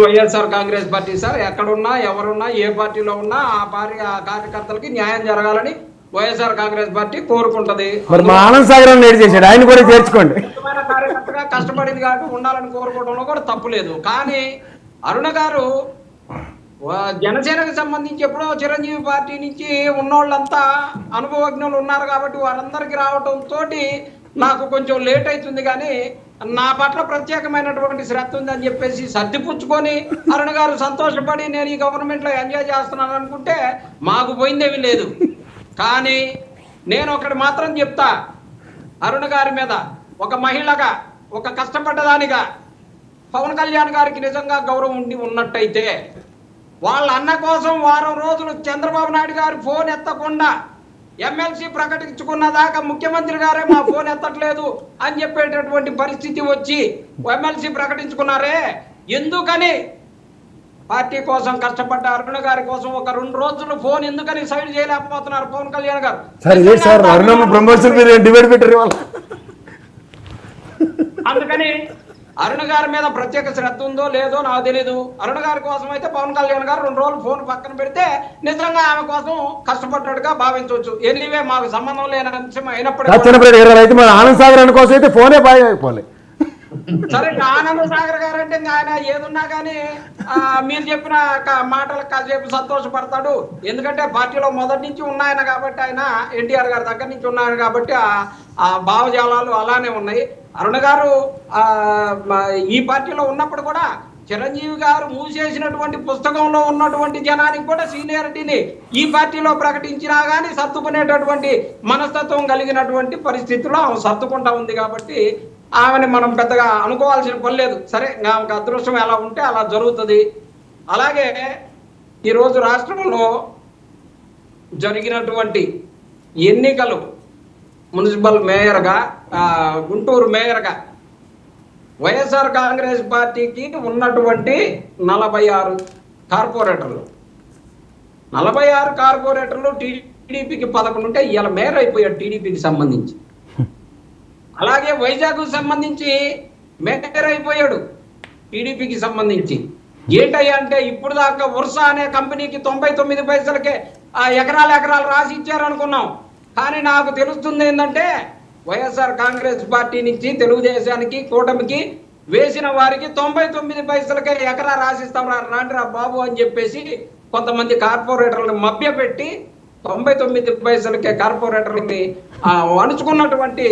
వైఎస్ఆర్ కాంగ్రెస్ పార్టీ సార్, ఎక్కడున్నా ఎవరున్నా ఏ పార్టీలో ఉన్నా ఆ పార్టీ ఆ కార్యకర్తలకి న్యాయం జరగాలని వైఎస్ఆర్ కాంగ్రెస్ పార్టీ కోరుకుంటది. మా ఆనంద్ సాగర్ నేడు చేశాడు, ఆయన కూడా చేర్చుకోండి. కార్యకర్తగా కష్టపడింది కాబట్టి ఉండాలని కోరుకోవడంలో కూడా తప్పులేదు. కానీ అరుణ గారు జనసేనకు సంబంధించి ఎప్పుడో చిరంజీవి పార్టీ నుంచి ఉన్నోళ్ళంతా అనుభవజ్ఞులు ఉన్నారు కాబట్టి వారందరికీ రావడంతో నాకు కొంచెం లేట్ అవుతుంది. కానీ నా పట్ల ప్రత్యేకమైనటువంటి శ్రద్ధ ఉందని చెప్పేసి సర్దిపుచ్చుకొని అరుణ గారు సంతోషపడి నేను ఈ గవర్నమెంట్లో ఎంజాయ్ చేస్తున్నాను అనుకుంటే మాకు పోయిందేమీ లేదు. కానీ నేను ఒకటి మాత్రం చెప్తా, అరుణ గారి మీద ఒక మహిళగా, ఒక కష్టపడ్డదానిగా పవన్ కళ్యాణ్ గారికి నిజంగా గౌరవం ఉండి ఉన్నట్టయితే వాళ్ళ అన్న కోసం వారం రోజులు చంద్రబాబు నాయుడు గారు ఫోన్ ఎత్తకుండా ఎమ్మెల్సీ ప్రకటించుకున్న దాకా ముఖ్యమంత్రి గారే మా ఫోన్ ఎత్తట్లేదు అని చెప్పేటటువంటి పరిస్థితి వచ్చి ఎమ్మెల్సీ ప్రకటించుకున్నారే. ఎందుకని పార్టీ కోసం కష్టపడ్డ అరుణ గారి కోసం ఒక 2 రోజులు ఫోన్ ఎందుకని సైడ్ చేయలేకపోతున్నారు పవన్ కళ్యాణ్ గారు? అందుకని అరుణ గారి మీద ప్రత్యేక శ్రద్ధ ఉందో లేదో నాకు తెలీదు. అరుణ గారి కోసం అయితే పవన్ కళ్యాణ్ గారు 2 రోజులు ఫోన్ పక్కన పెడితే నిజంగా ఆమె కోసం కష్టపడ్డట్టుగా భావించవచ్చు. ఎనివే మాకు సంబంధం లేని అంశం అయినప్పటికీ ఆనంద్ సాగర్ కోసం అయితే ఫోనే బాగా. సరే, ఆనంద సాగర్ గారు అంటే ఆయన ఏదున్నా కానీ మీరు చెప్పిన మాటలకు కాసేపు సంతోషపడతాడు. ఎందుకంటే పార్టీలో మొదటి నుంచి ఉన్నాయన కాబట్టి, ఆయన ఎన్టీఆర్ గారి దగ్గర నుంచి ఉన్నాయన కాబట్టి ఆ భావజాలాలు అలానే ఉన్నాయి. అరుణ గారు ఈ పార్టీలో ఉన్నప్పుడు కూడా చిరంజీవి గారు మూసేసినటువంటి పుస్తకంలో ఉన్నటువంటి జనానికి కూడా సీనియారిటీని ఈ పార్టీలో ప్రకటించినా కానీ సర్దుకునేటటువంటి మనస్తత్వం కలిగినటువంటి పరిస్థితిలో ఆమె సర్దుకుంటా ఉంది. కాబట్టి ఆమెని మనం పెద్దగా అనుకోవాల్సిన పని లేదు. సరే, ఆమెకు అదృష్టం ఎలా ఉంటే అలా జరుగుతుంది. అలాగే ఈరోజు రాష్ట్రంలో జరిగినటువంటి ఎన్నికలు మున్సిపల్ మేయర్గా, గుంటూరు మేయర్గా వైఎస్ఆర్ కాంగ్రెస్ పార్టీకి ఉన్నటువంటి 46 కార్పొరేటర్లు, 46 కార్పొరేటర్లు టీడీపీకి 11 ఉంటే ఇవాళ మేయర్ అయిపోయాడు టీడీపీకి సంబంధించి. అలాగే వైజాగ్కు సంబంధించి మేయర్ అయిపోయాడు టీడీపీకి సంబంధించి. ఏంటయ్యా అంటే ఇప్పుడు దాకా వర్షా అనే కంపెనీకి 99 పైసలకే ఎకరాలు రాసి ఇచ్చారు అనుకున్నాం. కానీ నాకు తెలుస్తుంది ఏంటంటే వైఎస్ఆర్ కాంగ్రెస్ పార్టీ నుంచి తెలుగుదేశానికి, కూటమికి వేసిన వారికి 99 పైసలకే ఎకరా రాసిస్తాం రాండిరా బాబు అని చెప్పేసి కొంతమంది కార్పొరేటర్లను మభ్యపెట్టి 99 పైసలకే కార్పొరేటర్లని అణుచుకున్నటువంటి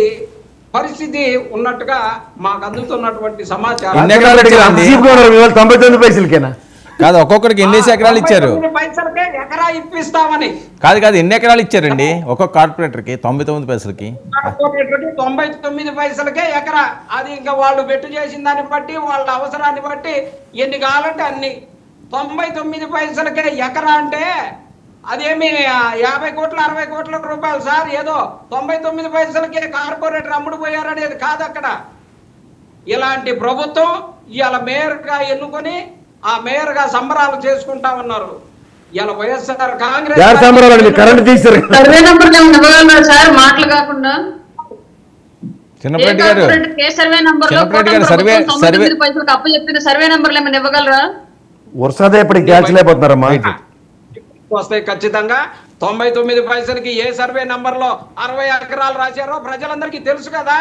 పరిస్థితి ఉన్నట్టుగా మాకు అందుతున్నటువంటి సమాచారం. 99 పైసలకేనా కాదు, ఒక్కొక్కరికి ఎన్ని ఎకరాలు ఇచ్చారు? పైసలకే ఎకరా ఇప్పిస్తామని. కాదు, ఎన్ని ఎకరాలు ఇచ్చారండి ఒక్కొక్క కార్పొరేటర్కి? 99 పైసలకి. కార్పొరేటర్కి 99 పైసలకే ఎకరా. అది ఇంకా వాళ్ళు బెట్టు చేసిన దాన్ని బట్టి, వాళ్ళ అవసరాన్ని బట్టి ఎన్ని కావాలంటే అన్ని. 99 పైసలకే ఎకరా అంటే అదేమి 50 కోట్ల 60 కోట్ల రూపాయలు సార్. ఏదో 99 పైసలకే కార్పొరేటర్ అమ్ముడు పోయారనేది కాదు అక్కడ. ఇలాంటి ప్రభుత్వం ఇవాళ మేయర్గా ఎన్నుకొని ఆ మేయర్గా సంబరాలు చేసుకుంటా ఉన్నారు. ఇలా వైఎస్ఆర్ కాంగ్రెస్ సర్వే నంబర్లు ఏమైనా ఇవ్వగలరా సార్? మాటలు కాకుండా చిన్నప్పటి గారు అప్పు చెప్పిన సర్వే నంబర్లు ఏమైనా ఇవ్వగలరా? వర్షాదే ఇప్పటికి క్యాల్చలేకపోతున్నారమ్మా. వస్తాయి ఖచ్చితంగా. 99 పైసలకి ఏ సర్వే నంబర్లో 60 ఎకరాలు రాశారో ప్రజలందరికీ తెలుసు కదా.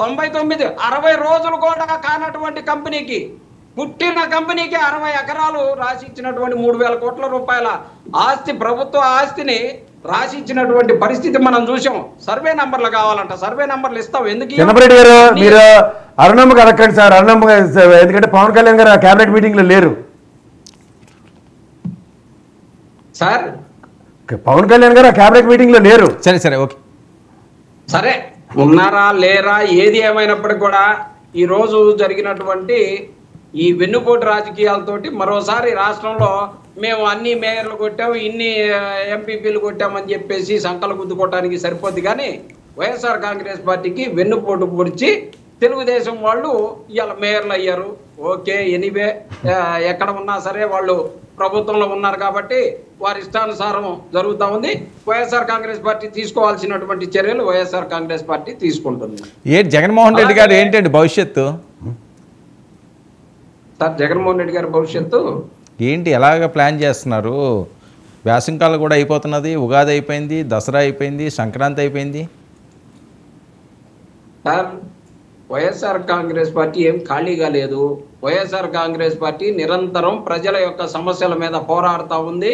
99 60 రోజులు కూడా కానటువంటి కంపెనీకి, పుట్టిన కంపెనీకి 60 ఎకరాలు రాసి ఇచ్చినటువంటి 3000 కోట్ల రూపాయల ఆస్తి, ప్రభుత్వ ఆస్తిని రాసి ఇచ్చినటువంటి పరిస్థితి మనం చూసాం. సర్వే నంబర్లు కావాలంట, సర్వే నంబర్లు ఇస్తాం. ఎందుకు? చంద్రబాబు గారు మీరు అరుణమ్మకి అడగండి సార్. అరుణమ్మ ఎందుకంటే పవన్ కళ్యాణ్ గారు కేబినెట్ మీటింగ్ లో లేరు సార్. పవన్ కళ్యాణ్ గారు కేబినెట్ మీటింగ్ లో లేరు. సరే ఓకే, సరే ఉన్నారా లేరా ఏది ఏమైనప్పటికీ కూడా ఈ రోజు జరిగినటువంటి ఈ వెన్నుపోటు రాజకీయాలతోటి మరోసారి రాష్ట్రంలో మేము అన్ని మేయర్లు కొట్టాము, ఇన్ని ఎంపీపీలు కొట్టామని చెప్పేసి సంకలు గుద్దుకోవడానికి సరిపోద్ది. కానీ వైఎస్ఆర్ కాంగ్రెస్ పార్టీకి వెన్నుపోటు పొడిచి తెలుగుదేశం వాళ్ళు ఇవాళ మేయర్లు అయ్యారు. ఓకే, ఎనీవే ఎక్కడ ఉన్నా సరే వాళ్ళు ప్రభుత్వంలో ఉన్నారు కాబట్టి వారి ఇష్టానుసారం జరుగుతూ ఉంది. వైఎస్ఆర్ కాంగ్రెస్ పార్టీ తీసుకోవాల్సినటువంటి చర్యలు వైఎస్ఆర్ కాంగ్రెస్ పార్టీ తీసుకుంటుంది. జగన్మోహన్ రెడ్డి గారు ఏంటండి భవిష్యత్తు? సార్, జగన్మోహన్ రెడ్డి గారి భవిష్యత్తు ఏంటి, ఎలాగ ప్లాన్ చేస్తున్నారు? వేసవికాలం కూడా అయిపోతున్నది, ఉగాది అయిపోయింది, దసరా అయిపోయింది, సంక్రాంతి అయిపోయింది. సార్, వైఎస్ఆర్ కాంగ్రెస్ పార్టీ ఏం ఖాళీగా లేదు. వైఎస్ఆర్ కాంగ్రెస్ పార్టీ నిరంతరం ప్రజల యొక్క సమస్యల మీద పోరాడుతూ ఉంది.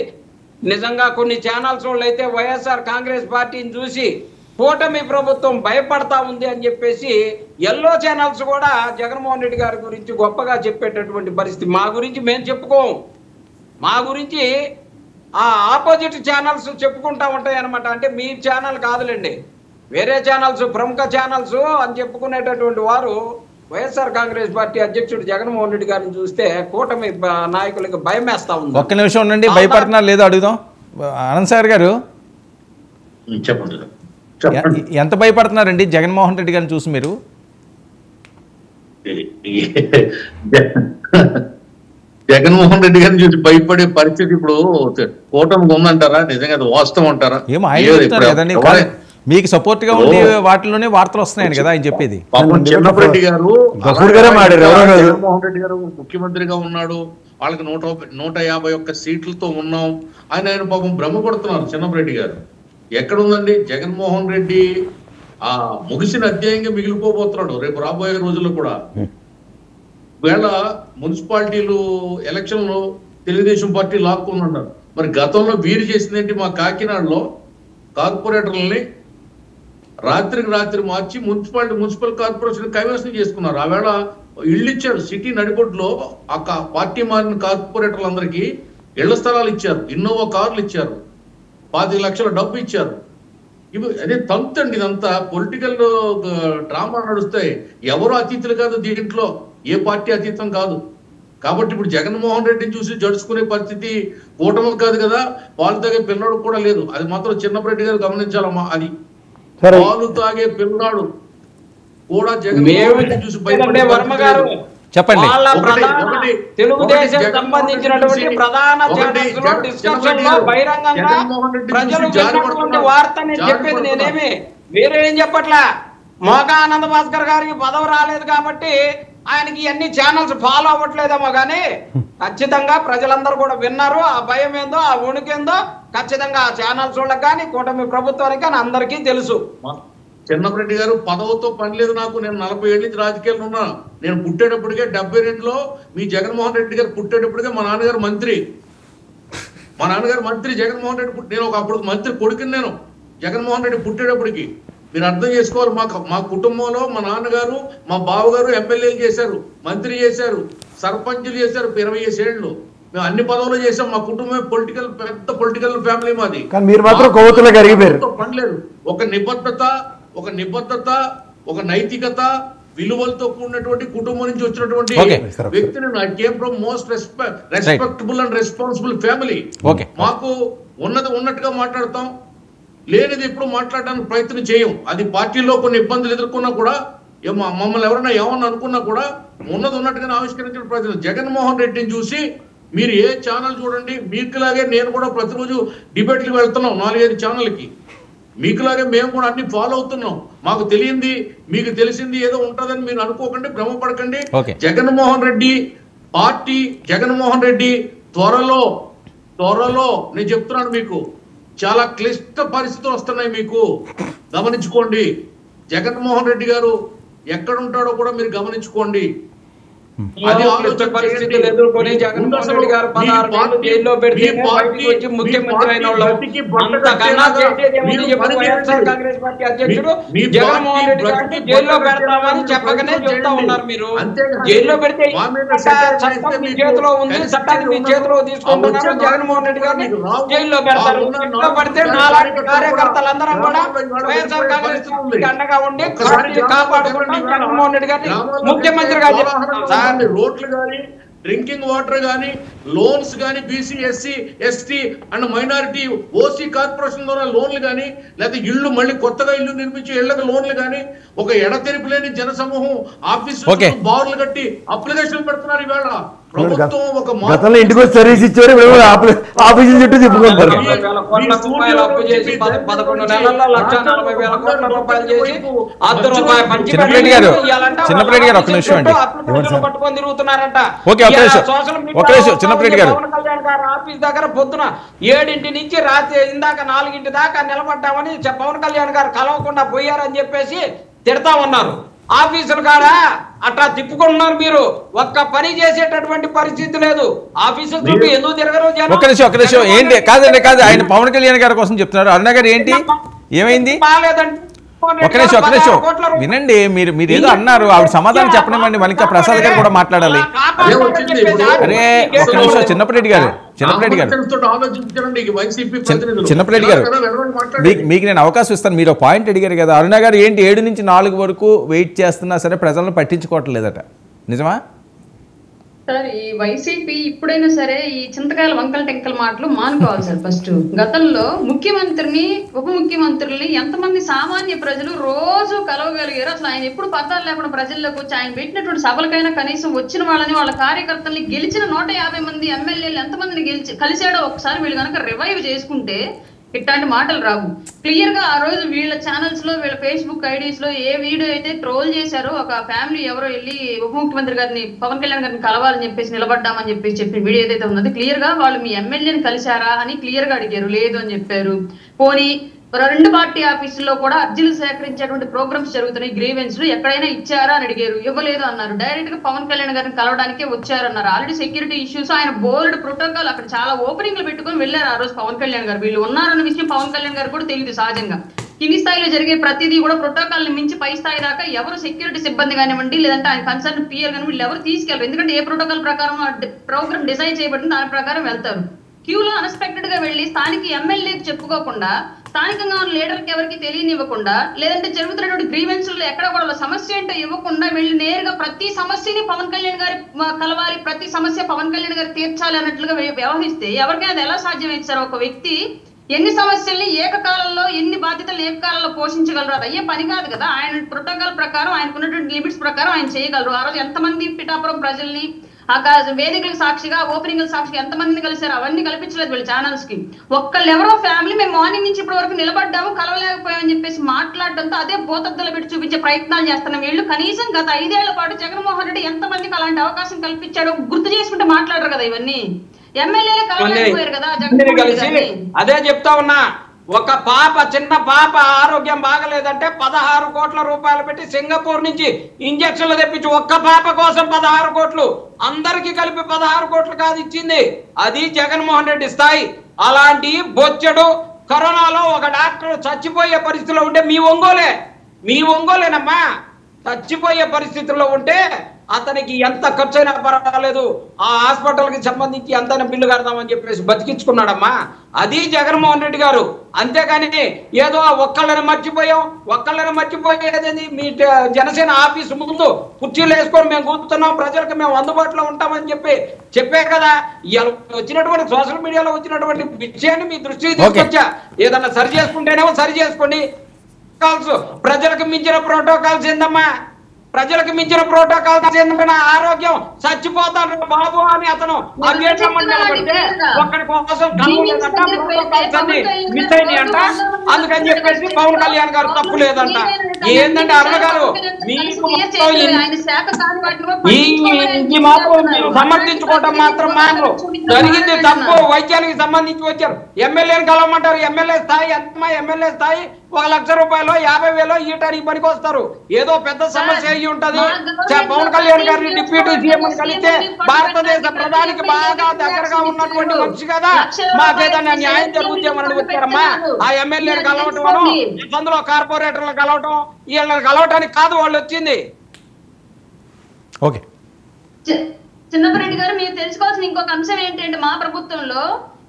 నిజంగా కొన్ని ఛానల్స్ వాళ్ళు అయితే వైఎస్ఆర్ కాంగ్రెస్ పార్టీని చూసి కూటమి ప్రభుత్వం భయపడతా ఉంది అని చెప్పేసి ఎల్లో ఛానల్స్ కూడా జగన్మోహన్ రెడ్డి గారి గురించి గొప్పగా చెప్పేటటువంటి పరిస్థితి. మా గురించి మేము చెప్పుకోము, మా గురించి ఆ ఆపోజిట్ ఛానల్స్ చెప్పుకుంటా ఉంటాయి అనమాట. అంటే మీ ఛానల్ కాదులేండి, వేరే ఛానల్స్, ప్రముఖ ఛానల్స్ అని చెప్పుకునేటటువంటి వారు వైఎస్ఆర్ కాంగ్రెస్ పార్టీ అధ్యక్షుడు జగన్మోహన్ రెడ్డి గారిని చూస్తే కూటమి నాయకులకు భయం వేస్తా ఉంది. ఒక్క నిమిషం ఉండండి, భయపడుతున్నారు లేదో అడుగుదాం. ఆనంద్ సార్ గారు చెప్పండి. ఎంత భయపడుతున్నారండి జగన్మోహన్ రెడ్డి గారిని చూసి మీరు? జగన్మోహన్ రెడ్డి గారిని చూసి భయపడే పరిస్థితి ఇప్పుడు కూటమికి ఉందంటారా? నిజంగా అది వాస్తవం అంటారా? ఏమో ఆయన చెప్తున్నారు కదండి, మీకు సపోర్ట్ గా ఉండి వాటిలోనే వార్తలు వస్తున్నాయని కదా ఆయన చెప్పేది. చిన్నపరెడ్డి గారు జగన్మోహన్ రెడ్డి గారు ముఖ్యమంత్రిగా ఉన్నాడు, వాళ్ళకి 151 సీట్లతో ఉన్నాం ఆయన పాపం భ్రమపడుతున్నారు చిన్నపరెడ్డి గారు. ఎక్కడుందండి జగన్మోహన్ రెడ్డి? ఆ ముగిసిన అధ్యాయంగా మిగిలిపోబోతున్నాడు రేపు రాబోయే రోజుల్లో కూడా. వేళ మున్సిపాలిటీలు ఎలక్షన్లు తెలుగుదేశం పార్టీ లాక్కుందంటారు. మరి గతంలో వీరు చేసిందేంటి? మా కాకినాడలో కార్పొరేటర్లని రాత్రికి రాత్రి మార్చి మున్సిపల్ కార్పొరేషన్ కైవసం చేసుకున్నారు. ఆవేళ ఇళ్ళు ఇచ్చారు, సిటీ నడిబొడ్లో ఆ పార్టీ మారిన కార్పొరేటర్లందరికీ ఇళ్ల స్థలాలు ఇచ్చారు, ఇన్నోవా కార్లు ఇచ్చారు, 25 లక్షల డబ్బు ఇచ్చారు. ఇవి అదే తంతండి, ఇదంతా పొలిటికల్ డ్రామా నడుస్తాయి. ఎవరు అతీతులు కాదు దీంట్లో, ఏ పార్టీ అతీతం కాదు. కాబట్టి ఇప్పుడు జగన్మోహన్ రెడ్డిని చూసి జడుచుకునే పరిస్థితి కూటమి కాదు కదా, పాలు తాగే పిల్లడు కూడా లేదు. అది మాత్రం చిన్నపరెడ్డి గారు గమనించాలమ్మా. అది పాలు తాగే పిల్లాడు కూడా జగన్మోహన్ రెడ్డి చూసి భయపడే వర్మ గారు చెప్పండి. తెలుగుదేశం సంబంధించినటువంటి ప్రధాన ఛానల్స్ లో డిస్కషన్ లో బహిరంగంగా ప్రజలు విన్నటువంటి వార్త నేను చెప్పేది. నేనేమి వేరే ఏం చెప్పట్లా. మోకా ఆనంద భాస్కర్ గారికి పదవి రాలేదు కాబట్టి ఆయనకి అన్ని ఛానల్స్ ఫాలో అవ్వట్లేదేమో కానీ ఖచ్చితంగా ప్రజలందరూ కూడా విన్నారు. ఆ భయం ఏందో, ఆ ఉనికేందో ఖచ్చితంగా ఆ ఛానల్స్ వాళ్ళకి కానీ కూటమి ప్రభుత్వానికి కానీ అందరికీ తెలుసు. చిన్నపరెడ్డి గారు పదవితో పని లేదు నాకు. నేను 40 ఏళ్ళ నుంచి రాజకీయాల్లో ఉన్నా. నేను పుట్టేటప్పటికే 72లో మీ జగన్మోహన్ రెడ్డి గారు పుట్టేటప్పటికే మా నాన్నగారు మంత్రి. జగన్మోహన్ రెడ్డి నేను అప్పుడు మంత్రి కొడుకుని. నేను జగన్మోహన్ రెడ్డి పుట్టేటప్పటికి మీరు అర్థం చేసుకోవాలి. మా కుటుంబంలో మా నాన్నగారు మా బావగారు ఎమ్మెల్యేలు చేశారు, మంత్రి చేశారు, సర్పంచులు చేశారు 25 ఏళ్ళు. మేము అన్ని పదవులు చేసాం. మా కుటుంబం పెద్ద పొలిటికల్ ఫ్యామిలీ మాది. పనిలేదు. ఒక నిబద్ధత, ఒక నైతికత, విలువలతో కూడినటువంటి కుటుంబం నుంచి వచ్చినటువంటి వ్యక్తిని. I came from most respectable and responsible family. మాకు ఉన్నది ఉన్నట్టుగా మాట్లాడతాం, లేనిది ఎప్పుడు మాట్లాడడానికి ప్రయత్నం చేయం. అది పార్టీలో కొన్ని ఇబ్బందులు ఎదుర్కొన్నా కూడా, మమ్మల్ని ఎవరైనా ఏమన్నా అనుకున్నా కూడా ఉన్నది ఉన్నట్టుగానే ఆవిష్కరించిన ప్రయత్నం. జగన్మోహన్ రెడ్డిని చూసి మీరు ఏ ఛానల్ చూడండి, మీకులాగే నేను కూడా ప్రతిరోజు డిబేట్లకు వెళ్తున్నాం 4-5 ఛానల్కి. మీకులాగే మేము కూడా అన్ని ఫాలో అవుతున్నాం. మాకు తెలియంది మీకు తెలిసింది ఏదో ఉంటుందని మీరు అనుకోకండి, భ్రమపడకండి. జగన్మోహన్ రెడ్డి త్వరలో నేను చెప్తున్నాను మీకు చాలా క్లిష్ట పరిస్థితులు వస్తున్నాయి. మీకు గమనించుకోండి. జగన్మోహన్ రెడ్డి గారు ఎక్కడుంటాడో కూడా మీరు గమనించుకోండి. పరిస్థితులు ఎదుర్కొని జగన్మోహన్ రెడ్డి గారు 16 ఏళ్ళు జైల్లో పెడితే వచ్చి ముఖ్యమంత్రి అయిన వైఎస్ఆర్ కాంగ్రెస్ పార్టీ అధ్యక్షుడు జగన్మోహన్ రెడ్డి గారిని జైల్లో పెడతామని చెప్పకనే చెప్తా ఉన్నారు. మీరు జైల్లో పెడితే చట్టం మీ చేతిలో ఉంది, చట్టాన్ని మీ చేతిలో తీసుకుంటున్నారు. జగన్మోహన్ రెడ్డి గారిని జైల్లో పెడతారు. జైల్లో పెడితే నాలాంటి కార్యకర్తలందరం కూడా వైఎస్ఆర్ కాంగ్రెస్ అండగా ఉండి కాపాడుకుంటాం. జగన్మోహన్ రెడ్డి గారిని ముఖ్యమంత్రిగా చేస్తాం. రోడ్లు కానీ, డ్రింకింగ్ వాటర్ కానీ, లోన్స్ కానీ, BC, SC, ST and minority, OC corporation ద్వారా లోన్లు కానీ, లేకపోతే ఇళ్ళు మళ్ళీ కొత్తగా ఇల్లు నిర్మించి ఇళ్లకు లోన్లు కానీ, ఒక ఎడతెరిపి లేని జనసమూహం ఆఫీసు బార్లు కట్టి అప్లికేషన్ పెడుతున్నారు. ఈవేళ ప్రభుత్వం ఒక ఇంటికి సర్వీస్ ఇచ్చారు, ఆఫీసుల చుట్టూ తిప్పుకుంటారు. చిన్నపరెడ్డి గారు ఒక నిమిషం అండి. పట్టుకొని తిరుగుతున్నారంట. చిన్నపరెడ్డి గారు ఆఫీస్ దగ్గర పొద్దున 7 నుంచి రాత్రి ఇందాక 4 దాకా నిలబడ్డామని పవన్ కళ్యాణ్ గారు కలవకుండా పోయారని చెప్పేసి తిడతా ఉన్నారు. ఆఫీసులు కాడ అట్లా తిప్పుకుంటున్నారు. మీరు ఒక్క పని చేసేటటువంటి పరిస్థితి లేదు. ఆఫీసుల చుట్టూ ఎందుకు తిరగరు? ఒక నిమిషం ఏంటి? కాదు ఆయన పవన్ కళ్యాణ్ గారి కోసం చెప్తున్నారు. అరుణ గారు ఏంటి ఏమైంది? బాగాలేదండి. ఒక నిమిషం వినండి. మీరు ఏదో అన్నారు, ఆవిడ సమాధానం చెప్పనివ్వండి. మల్లికా ప్రసాద్ గారు కూడా మాట్లాడాలి. అరే ఒక నిమిషం, చిన్నప్పరెడ్డి గారు మీకు నేను అవకాశం ఇస్తాను. మీరు పాయింట్ అడిగారు కదా, అరుణ గారు ఏంటి 7 నుంచి 4 వరకు వెయిట్ చేస్తున్నా సరే ప్రజలను పట్టించుకోవట్లేదట, నిజమా? సార్ ఈ వైసీపీ ఇప్పుడైనా సరే ఈ చింతకాయల వంకల టెంకల మాటలు మానుకోవాలి సార్. ఫస్ట్ గతంలో ముఖ్యమంత్రిని, ఉప ముఖ్యమంత్రుల్ని ఎంతమంది సామాన్య ప్రజలు రోజు కలవగలిగారు? అసలు ఆయన ఎప్పుడు పత్రాలు లేకుండా ప్రజల్లోకి వచ్చి ఆయన పెట్టినటువంటి సభలకైనా కనీసం వచ్చిన వాళ్ళని, వాళ్ళ కార్యకర్తల్ని, గెలిచిన 150 మంది ఎమ్మెల్యేలు ఎంతమందిని కలిసాడో ఒకసారి వీళ్ళు కనుక రివైవ్ చేసుకుంటే ఇట్లాంటి మాటలు రావు. క్లియర్ గా ఆ రోజు వీళ్ళ ఛానల్స్ లో, వీళ్ళ ఫేస్బుక్ ఐడీస్ లో ఏ వీడియో అయితే ట్రోల్ చేశారో, ఒక ఫ్యామిలీ ఎవరో వెళ్ళి ఉప ముఖ్యమంత్రి గారిని, పవన్ కళ్యాణ్ గారిని కలవాలని చెప్పేసి నిలబడ్డామని చెప్పేసి చెప్పిన వీడియో ఏదైతే ఉన్నది, క్లియర్ గా వాళ్ళు మీ ఎమ్మెల్యేని కలిశారా అని క్లియర్ గా అడిగారు. లేదు అని చెప్పారు. పోనీ 2 పార్టీ ఆఫీసుల్లో కూడా అర్జీలు సేకరించేటువంటి ప్రోగ్రామ్స్ జరుగుతున్నాయి, గ్రీవెన్స్ ఎక్కడైనా ఇచ్చారా అని అడిగారు. ఇవ్వలేదు అన్నారు. డైరెక్ట్ గా పవన్ కళ్యాణ్ గారిని కలవడానికే వచ్చారన్నారు. ఆల్రెడీ సెక్యూరిటీ ఇష్యూస్, ఆయన బోర్డు ప్రోటోకాల్ అక్కడ చాలా ఓపెనింగ్లు పెట్టుకొని వెళ్ళారు ఆ రోజు పవన్ కళ్యాణ్ గారు. వీళ్ళు ఉన్నారన్న విషయం పవన్ కళ్యాణ్ గారు కూడా తెలియదు సహజంగా. కింది స్థాయిలో జరిగే ప్రతిదీ కూడా ప్రోటోకాల్ ని మించి పై స్థాయి దాకా ఎవరు సెక్యూరిటీ సిబ్బంది కానివ్వండి, లేదంటే ఆయన కన్సర్న్ పిఎల్ కానీ వీళ్ళు ఎవరు తీసుకెళ్ళరు. ఎందుకంటే ఏ ప్రోటోకాల్ ప్రకారం ప్రోగ్రామ్ డిజైన్ చేయబడింది దాని ప్రకారం వెళ్తారు. క్యూలో అన్ఎక్స్పెక్టెడ్ గా వెళ్లి స్థానిక ఎమ్మెల్యేకి చెప్పుకోకుండా, స్థానికంగా ఉన్న లీడర్కి ఎవరికి తెలియనివ్వకుండా, లేదంటే జరుగుతున్నటువంటి గ్రీవెన్స్ లో ఎక్కడ కూడా సమస్య ఏంటో ఇవ్వకుండా వెళ్ళి నేరుగా ప్రతి సమస్యని పవన్ కళ్యాణ్ గారి కలవాలి, ప్రతి సమస్య పవన్ కళ్యాణ్ గారు తీర్చాలి అన్నట్లుగా వ్యవహరిస్తే ఎవరికైనా అది ఎలా సాధ్యమైంది సార్? ఒక వ్యక్తి ఎన్ని సమస్యల్ని ఏకకాలంలో, ఎన్ని బాధ్యతలు ఏకకాలంలో పోషించగలరు? అది అయ్యే పని కాదు కదా. ఆయన ప్రోటోకాల్ ప్రకారం, ఆయనకున్నటువంటి లిమిట్స్ ప్రకారం ఆయన చేయగలరు. ఆ రోజు ఎంతమంది పిఠాపురం ప్రజల్ని ఆ వేదికలకు సాక్షిగా, ఓపెనింగ్ సాక్షిగా ఎంతమందిని కలిసారు? అవన్నీ కల్పించలేదు వీళ్ళ ఛానల్స్ కి. ఒక్కళ్ళు ఎవరో ఫ్యామిలీ మేము మార్నింగ్ నుంచి ఇప్పటి వరకు నిలబడ్డాము, కలవలేకపోయామని చెప్పేసి మాట్లాడడంతో అదే భూతద్దులు పెట్టి చూపించే ప్రయత్నాలు చేస్తున్నాం. వీళ్ళు కనీసం గత 5 ఏళ్ల పాటు జగన్మోహన్ రెడ్డి ఎంతమందికి అలాంటి అవకాశం కల్పించాడో గుర్తు చేసుకుంటే మాట్లాడరు కదా. ఇవన్నీ ఎమ్మెల్యేలే కలవలేకపోయారు కదా జగన్మోహన్. అదే చెప్తా ఉన్నా. ఒక పాప, చిన్న పాప ఆరోగ్యం బాగలేదంటే 16 కోట్ల రూపాయలు పెట్టి సింగపూర్ నుంచి ఇంజక్షన్లు తెప్పించి, ఒక్క పాప కోసం 16 కోట్లు, అందరికి కలిపి 16 కోట్లు కాదు ఇచ్చింది. అది జగన్మోహన్ రెడ్డి స్థాయి. అలాంటి బొచ్చడు కరోనాలో ఒక డాక్టర్ చచ్చిపోయే పరిస్థితిలో ఉంటే మీ ఒంగోలేనమ్మా చచ్చిపోయే పరిస్థితుల్లో ఉంటే అతనికి ఎంత ఖర్చు అయినా పర్వాలేదు, ఆ హాస్పిటల్కి సంబంధించి ఎంత బిల్లు కడదామని చెప్పేసి బతికించుకున్నాడమ్మా. అది జగన్మోహన్ రెడ్డి గారు. అంతేగాని ఏదో ఒక్కళ్ళని మర్చిపోయేది మీ జనసేన ఆఫీసు ముందు కుర్చీలు వేసుకొని మేము కూర్చున్నాం, ప్రజలకు మేము అందుబాటులో ఉంటామని చెప్పే కదా. వచ్చినటువంటి సోషల్ మీడియాలో వచ్చినటువంటి విషయాన్ని మీ దృష్టికి తీసుకొచ్చా. ఏదన్నా సరి చేసుకుంటేనేమో సరి చేసుకోండి. ప్రజలకు మించిన ప్రోటోకాల్స్ ఏందమ్మా? ప్రజలకు మించిన ప్రోటోకాల్ ఏంటంటే ఆరోగ్యం చచ్చిపోతాడు బాబు అని అతను ఒక్కడి కోసం మిస్ అయినాయంట. అందుకని చెప్పేసి పవన్ కళ్యాణ్ గారు తప్పు లేదంట. ఏంటంటే అరుణ గారు మీకు ఈ మాత్రం సమర్థించుకోవటం మాత్రం మాకు జరిగింది తప్పు. వైద్యానికి సంబంధించి వచ్చారు, ఎమ్మెల్యేని కలవమంటారు. ఎమ్మెల్యే స్థాయి ఎంతమా? ఎమ్మెల్యే స్థాయి 1 లక్ష రూపాయలు 50,000 ఈటానికి పనికి వస్తారు. ఏదో పెద్ద సమస్య అయ్యి ఉంటది. పవన్ కళ్యాణ్ గారిని డిప్యూటీ సీఎం కలిస్తే భారతదేశ ప్రధానికి బాగా దగ్గరగా ఉన్నటువంటి మనిషి కదా, మాకేదన్నా న్యాయం జరుగుతామని వచ్చారమ్మా. ఆ ఎమ్మెల్యేని కలవటం, అందులో కార్పొరేటర్లు కలవటం, వీళ్ళని కలవటానికి కాదు వాళ్ళు వచ్చింది. ఓకే, చిన్నపరెడ్డి గారు మీరు తెలుసుకోవాల్సిన ఇంకొక అంశం ఏంటంటే, మా ప్రభుత్వంలో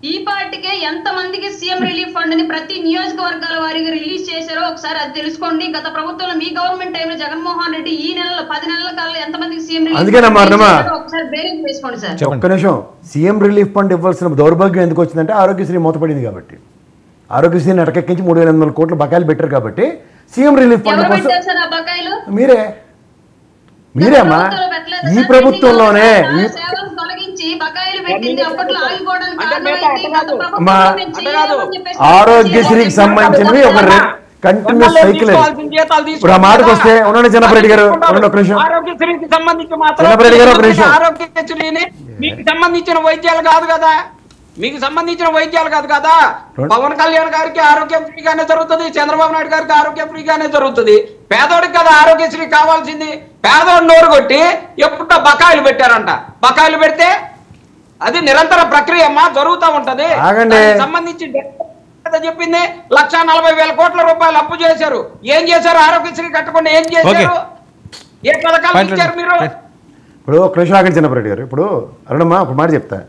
ఈ పార్టీకే ఎంత మందికి సీఎం రిలీఫ్ ఫండ్ ని ప్రతి నియోజకవర్గాల వారీగా రిలీజ్ చేశారో ఒకసారి అది తెలుసుకోండి. గత ప్రభుత్వంలో మీ గవర్నమెంట్ టైంలో జగన్మోహన్ రెడ్డి ఈ నెలలో 10 నెలల కాలంలో ఎంత మందికి సీఎం రిలీఫ్ ఒకసారి బేరింగ్ చేసుకోండి సార్. ఒక్క నిమిషం. సీఎం రిలీఫ్ ఫండ్ ఇవ్వాల్సిన దౌర్భాగ్యం ఎందుకు వచ్చిందంటే ఆరోగ్యశ్రీ మూతపడింది కాబట్టి. ఆరోగ్యశ్రీని అటకెక్కించి 3,800 కోట్లు బకాయిలు పెట్టారు కాబట్టి సీఎం రిలీఫ్ ఫండ్ కోసం మీరేమ్మా ఈ ప్రభుత్వంలోనే ఆరోగ్యశ్రీకి సంబంధించినవి ఒక కంటిన్యూస్ సైకిల్. ఇప్పుడు ఆ మాటకు వస్తే ఉండండి చిన్నపరెడ్డి గారు, ఒక నిమిషం. ఆరోగ్యశ్రీకి సంబంధించి మాత్రం చిన్నపరెడ్డి గారు ఒక నిమిషం. ఆరోగ్యశ్రీని మీకు సంబంధించిన వైద్యాలు కాదు కదా, పవన్ కళ్యాణ్ గారికి ఆరోగ్యం ఫ్రీగానే జరుగుతుంది, చంద్రబాబు నాయుడు గారికి ఆరోగ్యం ఫ్రీగానే జరుగుతుంది. పేదోడికి కదా ఆరోగ్యశ్రీ కావాల్సింది. పేదోడు నోరు కొట్టి ఎప్పుడో బకాయిలు పెట్టారంట. బకాయిలు పెడితే అది నిరంతర ప్రక్రియ అమ్మా, జరుగుతూ ఉంటది. సంబంధించి చెప్పింది 1,40,000 కోట్ల రూపాయలు అప్పు చేశారు. ఏం చేశారు? ఆరోగ్యశ్రీ కట్టకుండా ఏం చేశారు? ఏ పథకాలు ఇచ్చారు మీరు? ఇప్పుడు ఒక నిమిషం ఆగండి చిన్నప్పటి గారు. ఇప్పుడు అరుణమ్మ ఒక మాట చెప్తా.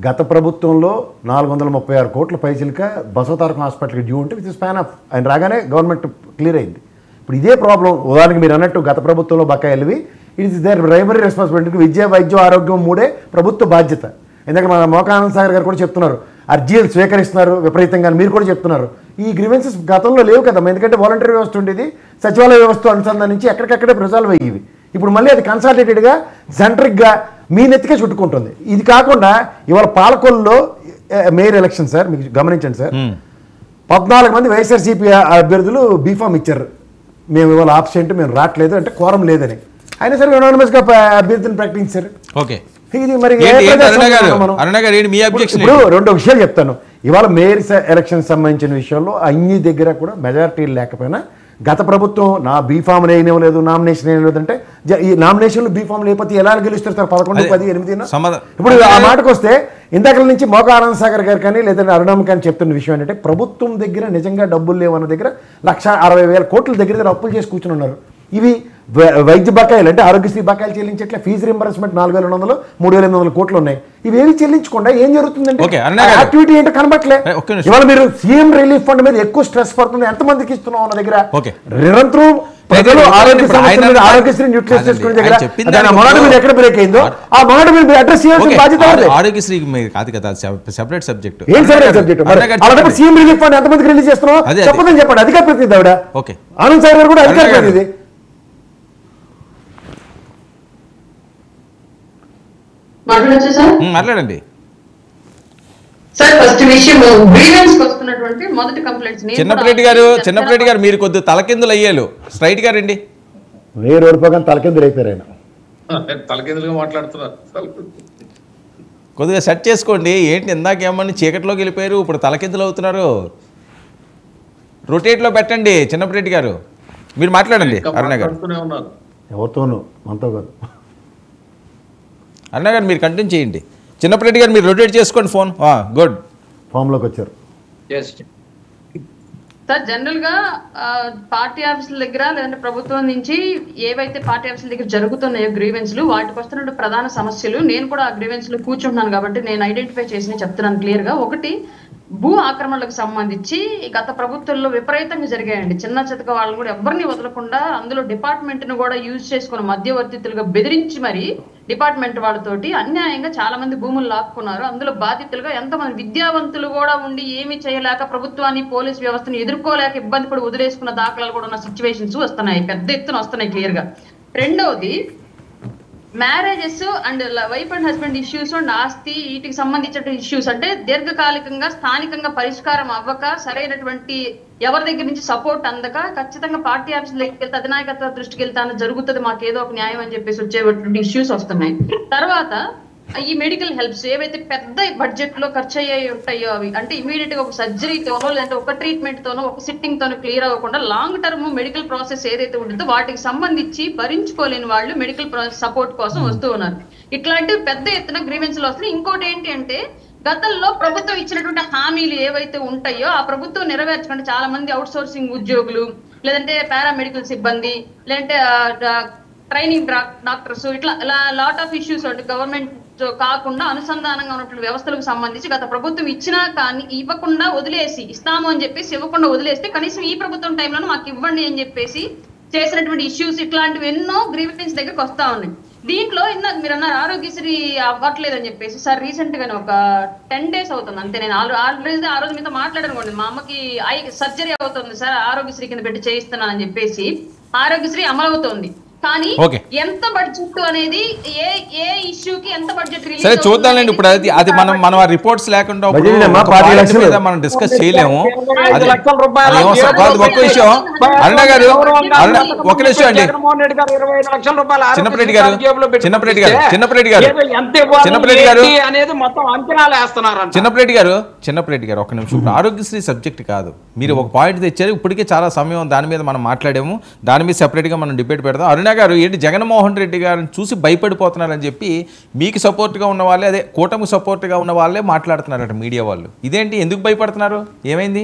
గత ప్రభుత్వంలో 436 కోట్ల పైసలక బసవతారకం హాస్పిటల్కి డ్యూ ఉంటే విత్ స్పాన్ ఆఫ్ ఆయన రాగానే గవర్నమెంట్ క్లియర్ అయింది. ఇప్పుడు ఇదే ప్రాబ్లం ఉదాహరణకి మీరు అన్నట్టు గత ప్రభుత్వంలో బకాయిలవి it is there primary responsibility. విద్య, వైద్యం, ఆరోగ్యం 3 ప్రభుత్వ బాధ్యత. ఎందుకంటే మన మోకా ఆనంద్ సాగర్ గారు కూడా చెప్తున్నారు, అర్జీలు స్వీకరిస్తున్నారు విపరీతంగా, మీరు కూడా చెప్తున్నారు. ఈ గ్రీవెన్సెస్ గతంలో లేవు కదమ్మా, ఎందుకంటే వాలంటరీ వ్యవస్థ ఉండేది, సచివాలయ వ్యవస్థ అనుసంధానించి ఎక్కడికక్కడే రిజాల్వ్ అయ్యేవి. ఇప్పుడు మళ్ళీ అది కన్సాలిడేటెడ్గా సెంట్రిక్గా మీ నెత్తికే చుట్టుకుంటుంది. ఇది కాకుండా ఇవాళ పాలకొల్లులో మేయర్ ఎలక్షన్ సార్, మీకు గమనించండి సార్, 14 మంది వైఎస్ఆర్సీపీ అభ్యర్థులు బీఫామ్ ఇచ్చారు, మేము ఇవాళ ఆబ్సెంట్, మేము రావట్లేదు అంటే కోరం లేదని. అయినా సరే యూనానిమస్గా అభ్యర్థిని ప్రకటించారు. ఓకే, ఇది మరి ఇప్పుడు 2 విషయాలు చెప్తాను. ఇవాళ మేయర్ ఎలక్షన్ సంబంధించిన విషయంలో అన్ని దగ్గర కూడా మెజారిటీలు లేకపోయినా గత ప్రభుత్వం నా బీఫామ్ వేయలేదు, నామినేషన్ వేయలేదు అంటే ఈ నామినేషన్లు బీఫామ్ లేకపోతే ఎలా గెలుస్తారు సార్? 11, 10, 8. ఇప్పుడు ఆ మాటకు వస్తే ఇందాక నుంచి మోకా ఆనంద్ సాగర్ గారు కానీ లేదంటే అరుణమ్మ కానీ చెప్తున్న విషయం ఏంటంటే ప్రభుత్వం దగ్గర నిజంగా డబ్బులు లేవన్న దగ్గర 1,60,000 కోట్ల దగ్గర అప్పులు చేసి కూర్చుని ఉన్నారు. ఇవి వైద్య బకాయిలు అంటే ఆరోగ్యశ్రీ బకాయిలు చెల్లించట్లే, ఫీజు రింబర్స్మెంట్ 4,200, 3,800 కోట్లు ఉన్నాయి. ఇవేవి చెల్లించకుండా ఏం జరుగుతుందంటే యాక్టివిటీ ఏంటో కనబట్లే. ఇవాళ మీరు సీఎం రిలీఫ్ ఫండ్ మీద ఎక్కువ స్ట్రెస్ పడుతుంది, ఎంతమందికి ఇస్తున్నాం అన్న దగ్గర నిరంతరం ప్రజలు ఆరోగ్యశ్రీ న్యూట్రలైజ్ చేసుకునే దగ్గర మొదటి మీద ఎక్కడ బ్రేక్ అయిందో ఆ మొదటి మీద అడ్రస్ చేయాల్సిన బాధ్యత ఆరోగ్యశ్రీ కాదు కదా, సెపరేట్ సబ్జెక్ట్. ఏం సెపరేట్ సబ్జెక్ట్? అలాంటి సీఎం రిలీఫ్ ఫండ్ ఎంతమందికి రిలీజ్ చేస్తున్నాం చెప్పదని చెప్పండి. అధికార ప్రతినిధి ఆవిడ ఆనంద్ సాగర్ గారు కూడా అధికార ప్రతినిధి. మాట్లాడండి సార్. ఫస్ట్ విషయం గ్రీవెన్స్ వస్తున్నటువంటి మొదటి కంప్లైంట్స్ చిన్నప్పటి గారు మీరు కొద్దిగా తలకిందులు అయ్యారు, స్ట్రైట్ గా రండి. మీరు ఓడిపోగానే తలకిందులు అయిపోయారు, ఆయన తలకిందులుగా మాట్లాడుతున్నారు. కొద్దిగా సెట్ చేసుకోండి. ఏంటి ఇందాక ఏమని చీకట్లోకి వెళ్ళిపోయారు, ఇప్పుడు తలకిందులు అవుతున్నారు. రొటేట్లో పెట్టండి చిన్నప్పటి గారు, మీరు మాట్లాడండి. అరుణ గారు ఎవరితోనూ మనతో కాదు. అన్న గారు మీరు కంటిన్యూ చేయండి. చిన్నప్పటి గారు మీరు రొటేట్ చేసుకోండి ఫోన్. గుడ్, ఫామ్లోకి వచ్చారు సార్. జనరల్ గా పార్టీ ఆఫీసుల దగ్గర లేదంటే ప్రభుత్వం నుంచి ఏవైతే పార్టీ ఆఫీసుల దగ్గర జరుగుతున్నాయో గ్రీవెన్స్లు, వాటికి వస్తున్న ప్రధాన సమస్యలు నేను కూడా ఆ గ్రీవెన్స్ లో కూర్చుంటున్నాను కాబట్టి నేను ఐడెంటిఫై చేసి చెప్తున్నాను క్లియర్ గా. ఒకటి, భూ ఆక్రమణలకు సంబంధించి గత ప్రభుత్వంలో విపరీతంగా జరిగాయండి. చిన్న చితక వాళ్ళని కూడా ఎవరిని వదలకుండా అందులో డిపార్ట్మెంట్ ను కూడా యూజ్ చేసుకుని మధ్యవర్తితులుగా బెదిరించి మరి డిపార్ట్మెంట్ వాళ్ళతోటి అన్యాయంగా చాలా మంది భూములు లాక్కున్నారు. అందులో బాధితులుగా ఎంతమంది విద్యావంతులు కూడా ఉండి ఏమీ చేయలేక ప్రభుత్వాన్ని, పోలీస్ వ్యవస్థను ఎదుర్కోలేక ఇబ్బంది పడి వదిలేసుకున్న దాఖలాలు కూడా ఉన్న సిచ్యువేషన్స్ వస్తున్నాయి, పెద్ద ఎత్తున వస్తున్నాయి క్లియర్ గా. రెండవది, marriages and wife and husband issues and ఆస్తి వీటికి సంబంధించిన ఇష్యూస్ అంటే దీర్ఘకాలికంగా స్థానికంగా పరిష్కారం అవ్వక సరైనటువంటి ఎవరి దగ్గర నుంచి సపోర్ట్ అందక ఖచ్చితంగా పార్టీ ఆఫీస్ దగ్గరికి వెళ్తే అధినాయకత్వ దృష్టికి వెళ్తాను జరుగుతుంది, మాకు ఏదో ఒక న్యాయం అని చెప్పేసి వచ్చేటువంటి ఇష్యూస్ వస్తున్నాయి. తర్వాత ఈ మెడికల్ హెల్ప్స్ ఏవైతే పెద్ద బడ్జెట్ లో ఖర్చు అయ్యాయి ఉంటాయో అవి అంటే ఇమీడియట్ గా ఒక సర్జరీతోనో లేదంటే ఒక ట్రీట్మెంట్ తోనో ఒక సిట్టింగ్ తోనో క్లియర్ అవ్వకుండా లాంగ్ టర్మ్ మెడికల్ ప్రాసెస్ ఏదైతే ఉంటుందో వాటికి సంబంధించి భరించుకోలేని వాళ్ళు మెడికల్ సపోర్ట్ కోసం వస్తూ ఉన్నారు. ఇట్లాంటి పెద్ద ఎత్తున గ్రీవెన్స్ లో వస్తున్నాయి. ఇంకోటి ఏంటి అంటే గతంలో ప్రభుత్వం ఇచ్చినటువంటి హామీలు ఏవైతే ఉంటాయో ఆ ప్రభుత్వం నెరవేర్చకుండా చాలా మంది అవుట్ సోర్సింగ్ ఉద్యోగులు లేదంటే పారామెడికల్ సిబ్బంది లేదంటే ట్రైనింగ్ డాక్టర్స్ ఇట్లా లాట్ ఆఫ్ ఇష్యూస్ అంటే గవర్నమెంట్ కాకుండా అనుసంధానంగా ఉన్నటువంటి వ్యవస్థలకు సంబంధించి గత ప్రభుత్వం ఇచ్చినా కానీ ఇవ్వకుండా వదిలేసి ఇస్తాము అని చెప్పేసి ఇవ్వకుండా వదిలేస్తే కనీసం ఈ ప్రభుత్వం టైంలో మాకు ఇవ్వండి అని చెప్పేసి చేసినటువంటి ఇష్యూస్ ఇట్లాంటివి ఎన్నో గ్రీవెన్స్ దగ్గరకు వస్తా ఉన్నాయి. దీంట్లో ఇందాక మీరు అన్నారు ఆరోగ్యశ్రీ అవ్వట్లేదు అని చెప్పేసి. సార్ రీసెంట్ గానే ఒక 10 days అవుతుంది అంతే, నేను ఆల్రెడీ ఆ రోజు మీతో మాట్లాడనుకోండి, మా అమ్మకి ఐ సర్జరీ అవుతుంది సార్ ఆరోగ్యశ్రీ కింద పెట్టి చేయిస్తున్నాను అని చెప్పేసి ఆరోగ్యశ్రీ అమలవుతోంది. కానీ ఎంత బడ్జెట్ అనేది ఏ ఇష్యూకి ఎంత బడ్జెట్ రిలీజ్ సరే చూద్దాంలేండి. ఇప్పుడు అది మనం రిపోర్ట్స్ లేకుండా మనం డిస్కస్ చేయలేము. ఒక్క విషయం అరుణ గారు, ఒక నిమిషం అండి. చిన్నప్పటి గారు ఒక నిమిషం. ఇప్పుడు ఆరోగ్యశ్రీ సబ్జెక్ట్ కాదు, మీరు ఒక పాయింట్ తెచ్చారు. ఇప్పటికే చాలా సమయం దాని మీద మనం మాట్లాడాము, దాని మీద సెపరేట్ గా మనం డిబేట్ పెడదాం. అరుణ అరుణ గారు ఏంటి జగన్మోహన్ రెడ్డి గారిని చూసి భయపడిపోతున్నారని చెప్పి మీకు సపోర్ట్గా ఉన్న వాళ్ళే, అదే కూటమికి సపోర్ట్గా ఉన్న వాళ్ళే మాట్లాడుతున్నారట మీడియా వాళ్ళు. ఇదేంటి, ఎందుకు భయపడుతున్నారు, ఏమైంది?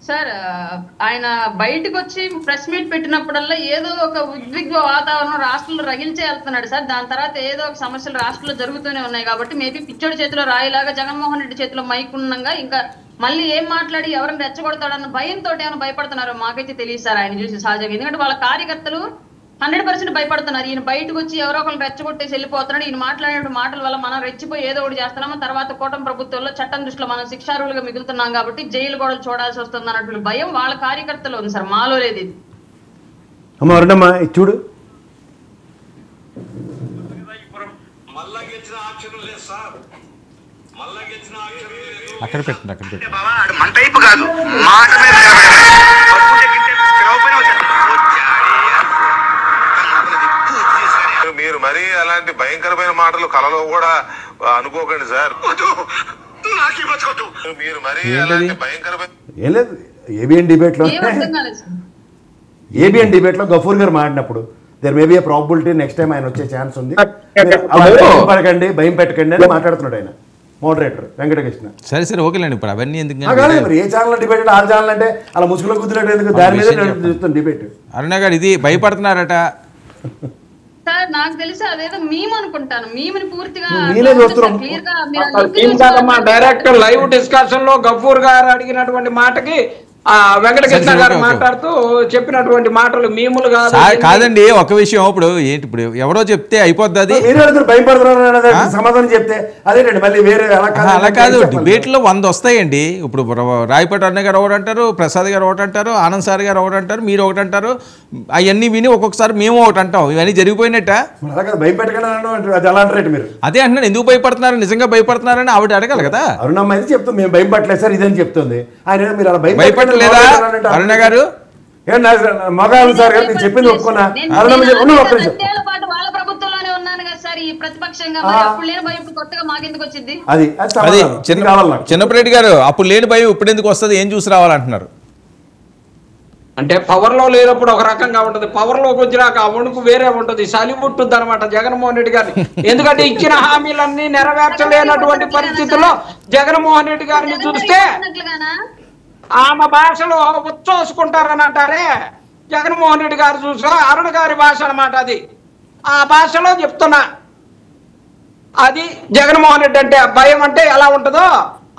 సార్ ఆయన బయటకు వచ్చి ప్రెస్ మీట్ పెట్టినప్పుడల్లా ఏదో ఒక ఉద్విగ్న వాతావరణం రాష్ట్రంలో రగిల్చే వెళ్తున్నాడు సార్. దాని తర్వాత ఏదో ఒక సమస్యలు రాష్ట్రంలో జరుగుతూనే ఉన్నాయి కాబట్టి మేబీ పిచ్చోడి చేతిలో రాయిలాగా జగన్మోహన్ రెడ్డి చేతిలో మైక్ ఉండగా ఇంకా మళ్ళీ ఏం మాట్లాడి ఎవరిని రెచ్చగొడతాడన్న భయంతో ఏమైనా భయపడుతున్నారో మాకైతే తెలియదు సార్ ఆయన చూసి సహజంగా. ఎందుకంటే వాళ్ళ కార్యకర్తలు 100% భయపడుతున్నారు. ఈయన బయటకు వచ్చి ఎవరో ఒకరు రెచ్చగొట్టేసి వెళ్ళిపోతున్నాడు. ఈయన మాట్లాడే మాటల వల్ల మనం రెచ్చిపోయి ఏదో ఒకటి చేస్తున్నాము. తర్వాత కూటమి ప్రభుత్వంలో చట్టం దృష్టిలో మనం శిక్షార్హులుగా మిగులుతున్నాం కాబట్టి జైలు గోడలు చూడాల్సి వస్తుంది అన్నటువంటి భయం వాళ్ళ కార్యకర్తలు ఉంది సార్, మాలో లేదు ఇది. అమ్మ అరుణమ్మ చూడు, అక్కడ పెట్టండి, అక్కడ పెట్టండి. మన టైపు కాదు, మాట మీద మీరు మరీ అలాంటి భయంకరమైన మాటలు కలలో కూడా అనుకోకండి సార్. మీరు మరీ అలాంటి భయంకరమైన ఏం లేదు. ఏబిఎన్ డిబేట్లో గఫూర్ గారు మాట్లాడినప్పుడు there may be a probability next time ఆయన వచ్చే ఛాన్స్ ఉంది, పడకండి, భయం పెట్టకండి అని మాట్లాడుతున్నాడు ఆయన మోడరేటర్ వెంకటకృష్ణ. సరే సరే ఓకేలేండి, ఇప్పుడు అవన్నీ ఎందుకు? మరి ఏ ఛానల్ డిబేట్ ఆ ఛానల్ అంటే అలా ముసుగులో కుదిరేట ఎందుకు, దాని మీద చూస్తాను డిబేట్. అరుణ గారు ఇది భయపడుతున్నారట సార్. నాకు తెలిసి అదేదో మేము అనుకుంటాను, మేమని పూర్తిగా డైరెక్ట్ లైవ్ డిస్కషన్ లో గఫూర్ గారు అడిగినటువంటి మాటకి వెంకటకృష్ణ గారు మాట్లాడుతూ చెప్పినటువంటి మాటలు మీములు కాదండి. ఒక విషయం, ఇప్పుడు ఏంటి, ఇప్పుడు ఎవరో చెప్తే అయిపోద్ది, అది భయపడుతున్నారు సమాధానం చెప్తే అదేంటండి మళ్ళీ వేరే అలా కాదు. డిబేట్ లో 100 వస్తాయండి. ఇప్పుడు రాయపాటి అన్న గారు ఒకటి అంటారు, ప్రసాద్ గారు ఒకటి అంటారు, ఆనంద్ సార్ గారు ఒకటి అంటారు, మీరు ఒకటి అంటారు. అవన్నీ విని ఒక్కొక్కసారి మేము ఒకటి అంటాం. ఇవన్నీ జరిగిపోయినట్ట. అదే అంటున్నాను, ఎందుకు భయపడుతున్నారు, నిజంగా భయపడుతున్నారని ఆవిడ అడగాలి కదా. అరుణమ్మ అయితే చెప్తాం మేము భయపడలేదు సార్ ఇదని చెప్తుంది. ఆయన మీరు అలా భయపడలేదా అరుణ గారు? మగాలు సార్ గారు నేను చెప్పింది ఒప్పుకున్నా. వాళ్ళ ప్రభుత్వంలోనే ఉన్నాను కదా సార్ ఈ ప్రతిపక్షంగా, అప్పుడు లేని భయం కొత్తగా మాకెందుకు వచ్చింది? అది చిన్నప్పరెడ్డి గారు, అప్పుడు లేని భయం ఇప్పుడు ఎందుకు వస్తుంది, ఏం చూసి రావాలంటున్నారు? అంటే పవర్ లో లేనప్పుడు ఒక రకంగా ఉంటది, పవర్ లోకి వచ్చినాక ఆ వణుకు వేరే ఉంటది, సలిముట్టుంది అనమాట జగన్మోహన్ రెడ్డి గారిని. ఎందుకంటే ఇచ్చిన హామీలన్నీ నెరవేర్చలేనటువంటి పరిస్థితుల్లో జగన్మోహన్ రెడ్డి గారిని చూస్తే ఆమె భాషలో ఉచ్చోసుకుంటారని అంటారే, జగన్మోహన్ రెడ్డి గారు చూసా అరుణ గారి భాష అనమాట అది. ఆ భాషలో చెప్తున్నా, అది జగన్మోహన్ రెడ్డి అంటే భయం అంటే ఎలా ఉంటుందో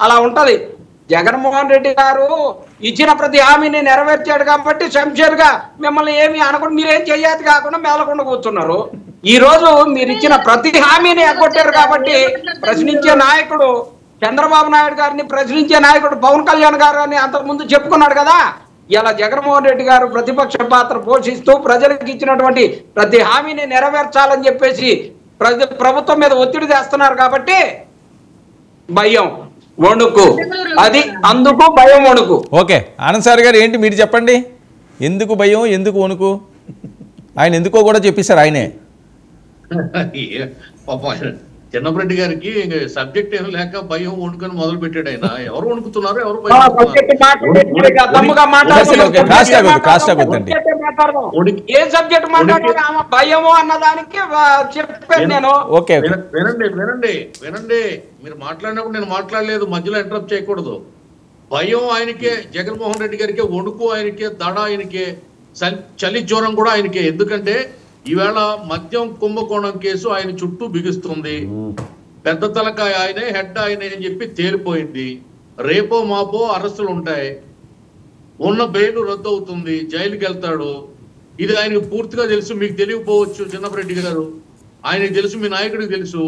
అలా ఉంటది. జగన్మోహన్ రెడ్డి గారు ఇచ్చిన ప్రతి హామీని నెరవేర్చాడు కాబట్టి శంషేర్గా మిమ్మల్ని ఏమి అనకుండా మీరేం చెయ్యాలి కాకుండా మేలకుండా కూర్చున్నారు. ఈ రోజు మీరు ఇచ్చిన ప్రతి హామీని ఎగ్గొట్టారు కాబట్టి ప్రశ్నించే నాయకుడు చంద్రబాబు నాయుడు గారిని, ప్రశ్నించే నాయకుడు పవన్ కళ్యాణ్ గారు అని అంతకుముందు చెప్పుకున్నాడు కదా. ఇలా జగన్మోహన్ రెడ్డి గారు ప్రతిపక్ష పాత్ర పోషిస్తూ ప్రజలకు ఇచ్చినటువంటి ప్రతి హామీని నెరవేర్చాలని చెప్పేసి ప్రభుత్వం మీద ఒత్తిడి తెస్తున్నారు కాబట్టి భయం, వణుకు, అది అందుకు భయం, వణుకు. ఓకే ఆనంద్ సార్ గారు ఏంటి మీరు చెప్పండి, ఎందుకు భయం, ఎందుకు వణుకు? ఆయన ఎందుకో కూడా చెప్పేశారు ఆయనే. చిన్నపరెడ్డి గారికి సబ్జెక్ట్ ఏం లేక భయం వణుకొని మొదలు పెట్టాడు ఆయన. ఎవరు వణుకుతున్నారు, ఎవరు భయము అన్నదానికి వినండి వినండి వినండి, మీరు మాట్లాడినప్పుడు నేను మాట్లాడలేదు, మధ్యలో ఇంటరప్ట్ చేయకూడదు. భయం ఆయనకే, జగన్మోహన్ రెడ్డి గారికి, వణుకు ఆయనకే, దడ ఆయనకే, చలి జ్వరం కూడా ఆయనకే. ఎందుకంటే ఈవేళ మద్యం కుంభకోణం కేసు ఆయన చుట్టూ బిగుస్తుంది. పెద్ద తలకాయ ఆయనే, హెడ్ ఆయనే అని చెప్పి తేలిపోయింది. రేపో మాపో అరెస్టులు ఉంటాయి, ఉన్న బెయిల్ రద్దు అవుతుంది, జైలుకి వెళ్తాడు. ఇది ఆయనకు పూర్తిగా తెలుసు, మీకు తెలియకపోవచ్చు చిన్నపరెడ్డి గారు, ఆయనకు తెలుసు, మీ నాయకుడికి తెలుసు.